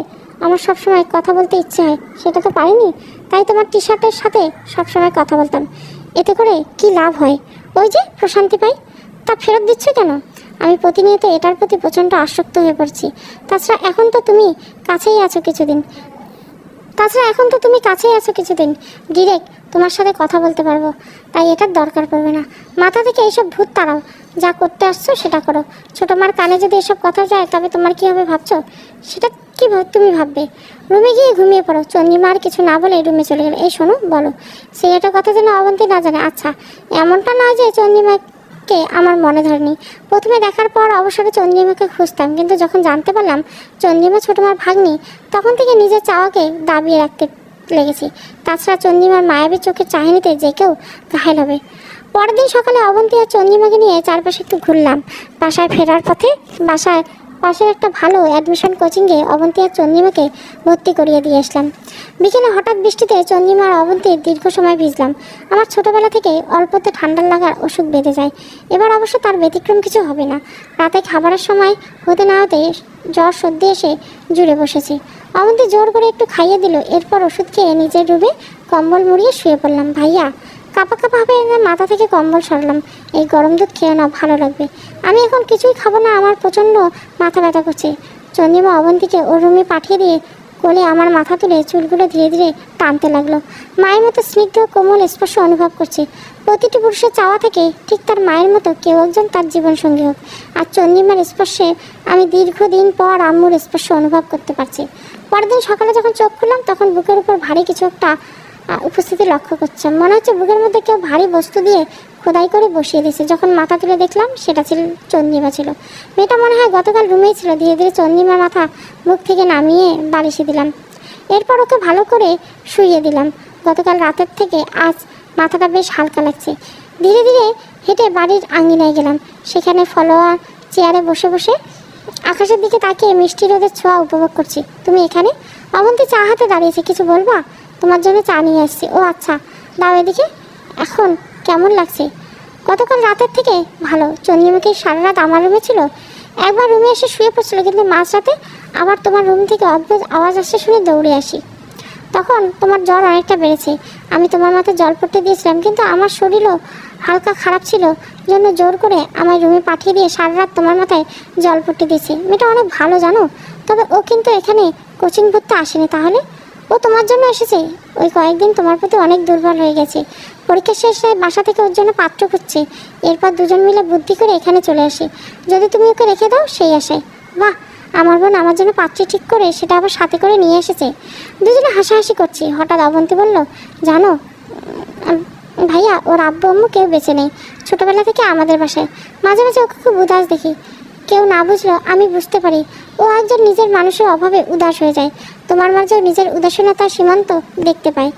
আমার সবসময় কথা বলতে ইচ্ছে হয়, সেটা তো পারিনি, তাই তোমার টি শার্টের সাথে সবসময় কথা বলতাম। এতে করে কি লাভ হয়? ওই যে প্রশান্তি পাই। তা ফেরত দিচ্ছ কেন? আমি প্রতিনিয়ত এটার প্রতি প্রচণ্ড আসক্ত হয়ে পড়ছি। তাছাড়া এখন তো তুমি কাছেই আছো কিছুদিন, ডিরেক্ট তোমার সাথে কথা বলতে পারবো, তাই এটার দরকার পড়বে না। মাথা থেকে এইসব ভূত তাড়াও, যা করতে আসছো সেটা করো। ছোটো মার কানে যদি এসব কথা যায় তবে তোমার কী হবে ভাবছো? সেটা কি তুমি ভাববে? রুমে গিয়ে ঘুমিয়ে পড়ো। চন্দ্রিমা আর কিছু না বলে রুমে চলে গেল। এই শোনো, বলো। সিগারেটের কথা যেন অবন্তী না জানে। আচ্ছা, এমনটা নয় যে চন্দ্রিমাকে আমার মনে ধরেনি। প্রথমে দেখার পর অবসরে চন্দ্রিমাকে খুঁজতাম, কিন্তু যখন জানতে পারলাম চন্দ্রিমা ছোটো মার ভাগ্নি, তখন থেকে নিজের চাওয়াকে দাবিয়ে রাখতে লেগেছি। তাছাড়া চন্দ্রিমার মায়াবী চোখের চাহিনিতে যে কেউ ঘায়েল হবে। পরের দিন সকালে অবন্তী আর চন্দ্রিমাকে নিয়ে চারপাশে একটু ঘুরলাম। বাসায় ফেরার পথে বাসায় পাশের একটা ভালো অ্যাডমিশন কোচিংয়ে অবন্তী আর চন্দ্রিমাকে ভর্তি করিয়ে দিয়ে আসলাম। বিকেলে হঠাৎ বৃষ্টিতে চন্দ্রিমা আর অবন্তীর দীর্ঘ সময় ভিজলাম। আমার ছোটোবেলা থেকে অল্পতে ঠান্ডা লাগার ওষুধ বেঁধে যায়। এবার অবশ্য তার ব্যতিক্রম কিছু হবে না। রাতে খাবারের সময় হতে না হতে জ্বর সর্দি এসে জুড়ে বসেছে। অবন্তী জোর করে একটু খাইয়ে দিল। এরপর ওষুধ খেয়ে নিজের রুমে কম্বল মুড়িয়ে শুয়ে পড়লাম। ভাইয়া কাঁপা ভাবে মাথা থেকে কম্বল সরালাম। এই গরম দুধ খেয়ে নাও, ভালো লাগবে। আমি এখন কিছুই খাবো না, আমার প্রচণ্ড মাথা ব্যথা করছে। চন্দ্রিমা অবন্তীকে ওর রুমে পাঠিয়ে দিয়ে কোলে আমার মাথা তুলে চুলগুলো ধীরে ধীরে টানতে লাগলো। মায়ের মতো স্নিগ্ধ কোমল স্পর্শ অনুভব করছে। প্রতিটি পুরুষের চাওয়া থেকে ঠিক তার মায়ের মতো কেউ একজন তার জীবনসঙ্গী হোক। আর চন্দ্রিমার স্পর্শে আমি দীর্ঘদিন পর আম্মুর স্পর্শ অনুভব করতে পারছি। পরের দিন সকালে যখন চোখ খুললাম তখন বুকের উপর ভারী কিছু একটা উপস্থিতি লক্ষ্য করছে। মনে হচ্ছে বুকের মধ্যে কেউ ভারী বস্তু দিয়ে খোদাই করে বসিয়ে দিয়েছে। যখন মাথা তুলে দেখলাম সেটা ছিল চন্দ্রিমা ছিল। মেয়েটা মনে হয় গতকাল রুমেই ছিল। ধীরে ধীরে চন্দ্রিমার মাথা মুখ থেকে নামিয়ে বালিশে দিলাম। এরপর ওকে ভালো করে শুইয়ে দিলাম। গতকাল রাতের থেকে আজ মাথাটা বেশ হালকা লাগছে। ধীরে ধীরে হেঁটে বাড়ির আঙিনায় গেলাম। সেখানে ফলোয়া চেয়ারে বসে বসে আকাশের দিকে তাকিয়ে মিষ্টি রোদের ছোঁয়া উপভোগ করছি। তুমি এখানে? অবন্তী চা হাতে দাঁড়িয়েছে। কিছু বলবা? তোমার জন্য চা নিয়ে আসছি। ও আচ্ছা, দাও এদিকে। এখন কেমন লাগছে? গতকাল রাতের থেকে ভালো। চন্দ্রিমাকে সারা রাত আমার রুমে ছিল। একবার রুমে এসে শুয়ে পড়ছিল, কিন্তু মাঝরাতে আবার তোমার রুম থেকে অদ্ভুত আওয়াজ আসছে শুনে দৌড়ে আসি। তখন তোমার জ্বর অনেকটা বেড়েছে। আমি তোমার মাথায় জল পড়তে দিয়েছিলাম, কিন্তু আমার শরীরও হালকা খারাপ ছিল, জন্য জোর করে আমার রুমে পাঠিয়ে দিয়ে সারা রাত তোমার মাথায় জল পড়তে দিয়েছে। মেয়েটা অনেক ভালো জানো। তবে ও কিন্তু এখানে কোচিং পড়তে আসেনি। তাহলে ও তোমার জন্য এসেছে। ওই কয়েকদিন তোমার প্রতি অনেক দুর্বল হয়ে গেছে। পরীক্ষা শেষে বাসা থেকে ওর জন্য পাত্র খুঁজছে। এরপর দুজন মিলে বুদ্ধি করে এখানে চলে আসে, যদি তুমি ওকে রেখে দাও সেই আশায়। বাহ, আমার বোন আমার জন্য পাত্রী ঠিক করে সেটা আবার সাথে করে নিয়ে এসেছে। দুজনে হাসাহাসি করছি। হঠাৎ অবন্তী বলল, জানো ভাইয়া, ওর আব্বু আম্মু কেউ বেঁচে নেই। ছোটোবেলা থেকে আমাদের বাসায়। মাঝে মাঝে ওকে খুব উদাস দেখি। কেউ না বুঝলেও আমি বুঝতে পারি ও একজন নিজের মানুষের অভাবে উদাস হয়ে যায়। তোমার মাঝেও নিজের উদাসীনতার সীমান্ত দেখতে পায়।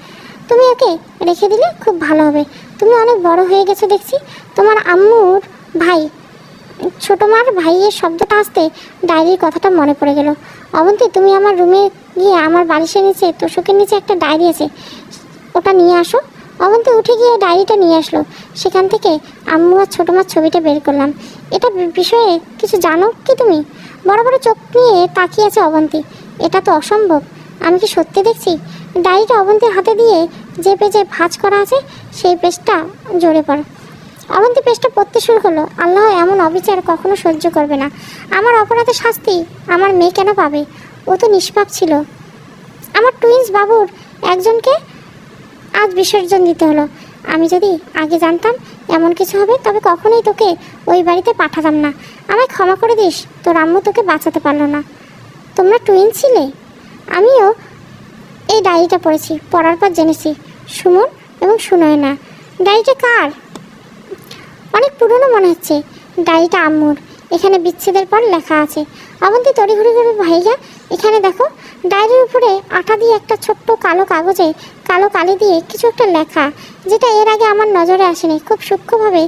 তুমি ওকে রেখে দিলে খুব ভালো হবে। তুমি অনেক বড় হয়ে গেছো দেখছি। তোমার আম্মুর ভাই, ছোটো মার ভাইয়ের শব্দটা আসতে ডায়েরির কথাটা মনে পড়ে গেল। অবন্তী, তুমি আমার রুমে গিয়ে আমার বালিশের নিচে তোষকের নিচে একটা ডায়েরি আছে, ওটা নিয়ে আসো। অবন্তী উঠে গিয়ে ডায়েরিটা নিয়ে আসলো। সেখান থেকে আম্মু আর ছোটো মার ছবিটা বের করলাম। এটা বিষয়ে কিছু জানো কি তুমি? বড় বড় চোখ নিয়ে তাকিয়ে আছে অবন্তী। এটা তো অসম্ভব। আমি কি সত্যি দেখছি? ডায়েরিটা অবন্তীর হাতে দিয়ে যে পেজে ভাঁজ করা আছে সেই পেজটা জোরে পড়ে। অবন্তী পেজটা পড়তে শুরু করলো। আল্লাহ এমন অবিচার কখনো সহ্য করবে না। আমার অপরাধের শাস্তি আমার মেয়ে কেন পাবে? ও তো নিষ্পাপ ছিল। আমার টুইন্স বাবুর একজনকে আজ বিসর্জন দিতে হলো। আমি যদি আগে জানতাম এমন কিছু হবে তবে কখনোই তোকে ওই বাড়িতে পাঠাতাম না। আমায় ক্ষমা করে দিস, তোর আম্মু তোকে বাঁচাতে পারলো না। তোমরা টুইন ছিলে? আমিও এই ডায়েরিটা পড়েছি। পড়ার পর জেনেছি সুমন এবং সুনয়না। ডায়েরিটা কার? অনেক পুরনো মনে হচ্ছে। ডায়েরিটা আম্মুর। এখানে বিচ্ছেদের পর লেখা আছে। অবন্তী তড়িঘড়ি করে ভাইয়া এখানে দেখো। ডায়েরির উপরে আঠা দিয়ে একটা ছোট্ট কালো কাগজে কালো কালি দিয়ে কিছু একটা লেখা, যেটা এর আগে আমার নজরে আসেনি। খুব সূক্ষ্মভাবে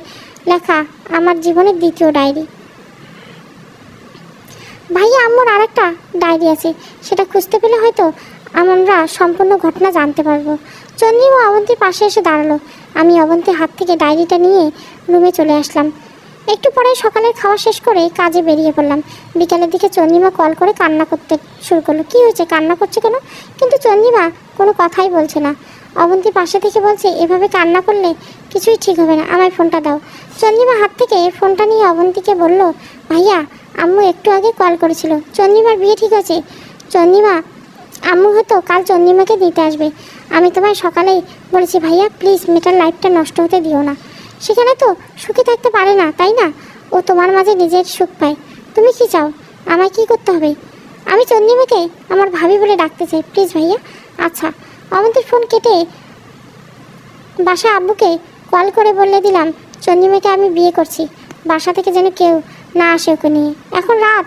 লেখা আমার জীবনের দ্বিতীয় ডায়েরি। ভাইয়া আম্মুর আর একটা ডায়েরি আছে, সেটা খুঁজতে পেলে হয়তো আমরা সম্পূর্ণ ঘটনা জানতে পারবো। চন্দ্রিমা অবন্তীর পাশে এসে দাঁড়ালো। আমি অবন্তীর হাত থেকে ডায়েরিটা নিয়ে রুমে চলে আসলাম। একটু পরে সকালের খাওয়া শেষ করে কাজে বেরিয়ে পড়লাম। বিকালের দিকে চন্দ্রিমা কল করে কান্না করতে শুরু করলো। কী হয়েছে, কান্না করছে কেন? কিন্তু চন্দ্রিমা কোনো কথাই বলছে না। অবন্তী পাশে থেকে বলছে, এভাবে কান্না করলে কিছুই ঠিক হবে না, আমায় ফোনটা দাও। চন্দ্রিমা হাত থেকে ফোনটা নিয়ে অবন্তীকে বলল, ভাইয়া আম্মু একটু আগে কল করেছিল, চন্দ্রিমার বিয়ে ঠিক আছে। চন্দ্রিমা আম্মু হয়তো কাল চন্দ্রিমাকে দিতে আসবে। আমি তোমায় সকালেই বলেছি ভাইয়া প্লিজ মেয়েটার লাইফটা নষ্ট হতে দিও না। সেখানে তো সুখী থাকতে পারে না, তাই না? ও তোমার মাঝে নিজের সুখ পায়। তুমি কি চাও? আমায় কি করতে হবে? আমি চন্দ্রিমাকে আমার ভাবি বলে ডাকতে চাই, প্লিজ ভাইয়া। আচ্ছা। অবন্তীর ফোন কেটে বাসা আব্বুকে কল করে বলে দিলাম চন্দ্রিমাকে আমি বিয়ে করছি। বাসা থেকে যেন কেউ না আসে ওকে নিয়ে। এখন রাত।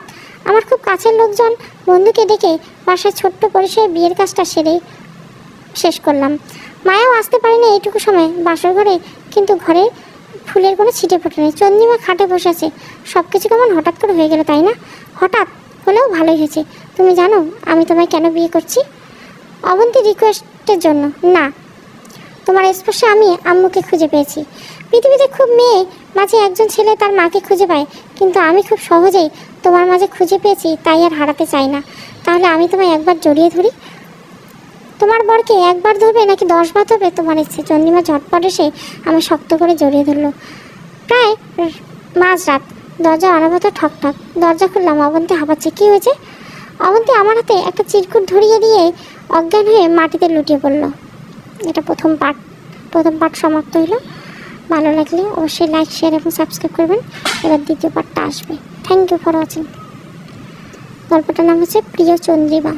আমার খুব কাছের লোকজন বন্ধুকে ডেকে বাসায় ছোট্ট পরিসরে বিয়ের কাজটা সেরে শেষ করলাম। মায়াও আসতে পারেনি এইটুকু সময় বাসর ঘরে, কিন্তু ঘরে ফুলের কোনো ছিটে ফোটে নেই। চন্দ্রিমা খাটে বসে আছে। সব কিছু কেমন হঠাৎ করে হয়ে গেল, তাই না? হঠাৎ হলেও ভালোই হয়েছে। তুমি জানো আমি তোমায় কেন বিয়ে করছি? অবন্তী রিকোয়েস্টের জন্য না, তোমার স্পর্শে আমি আম্মুকে খুঁজে পেয়েছি। পৃথিবীতে খুব মেয়ে মাঝে একজন ছেলে তার মাকে খুঁজে পায়, কিন্তু আমি খুব সহজেই তোমার মাঝে খুঁজে পেয়েছি, তাই আর হারাতে চাই না। তাহলে আমি তোমায় একবার জড়িয়ে ধরি। তোমার বরকে একবার ধরবে নাকি 10 বার ধরবে তোমার ইচ্ছে? চন্দ্রিমা ঝটপট এসে আমি শক্ত করে জড়িয়ে ধরলো। প্রায় মাঝরাত। দরজা অনবরত ঠক ঠক। দরজা খুললাম। অবন্তী হাঁপাচ্ছে। কী হয়েছে? অবন্তী আমার হাতে একটা চিরকুট ধরিয়ে দিয়ে অজ্ঞান হয়ে মাটিতে লুটিয়ে পড়ল। এটা প্রথম পার্ট সমাপ্ত হলো। ভালো লাগলে অবশ্যই লাইক, শেয়ার এবং সাবস্ক্রাইব করবেন। এবার দ্বিতীয় পার্টটা আসবে। Thank you for watching. গল্পটার নাম হচ্ছে প্রিয় চন্দ্রিমা।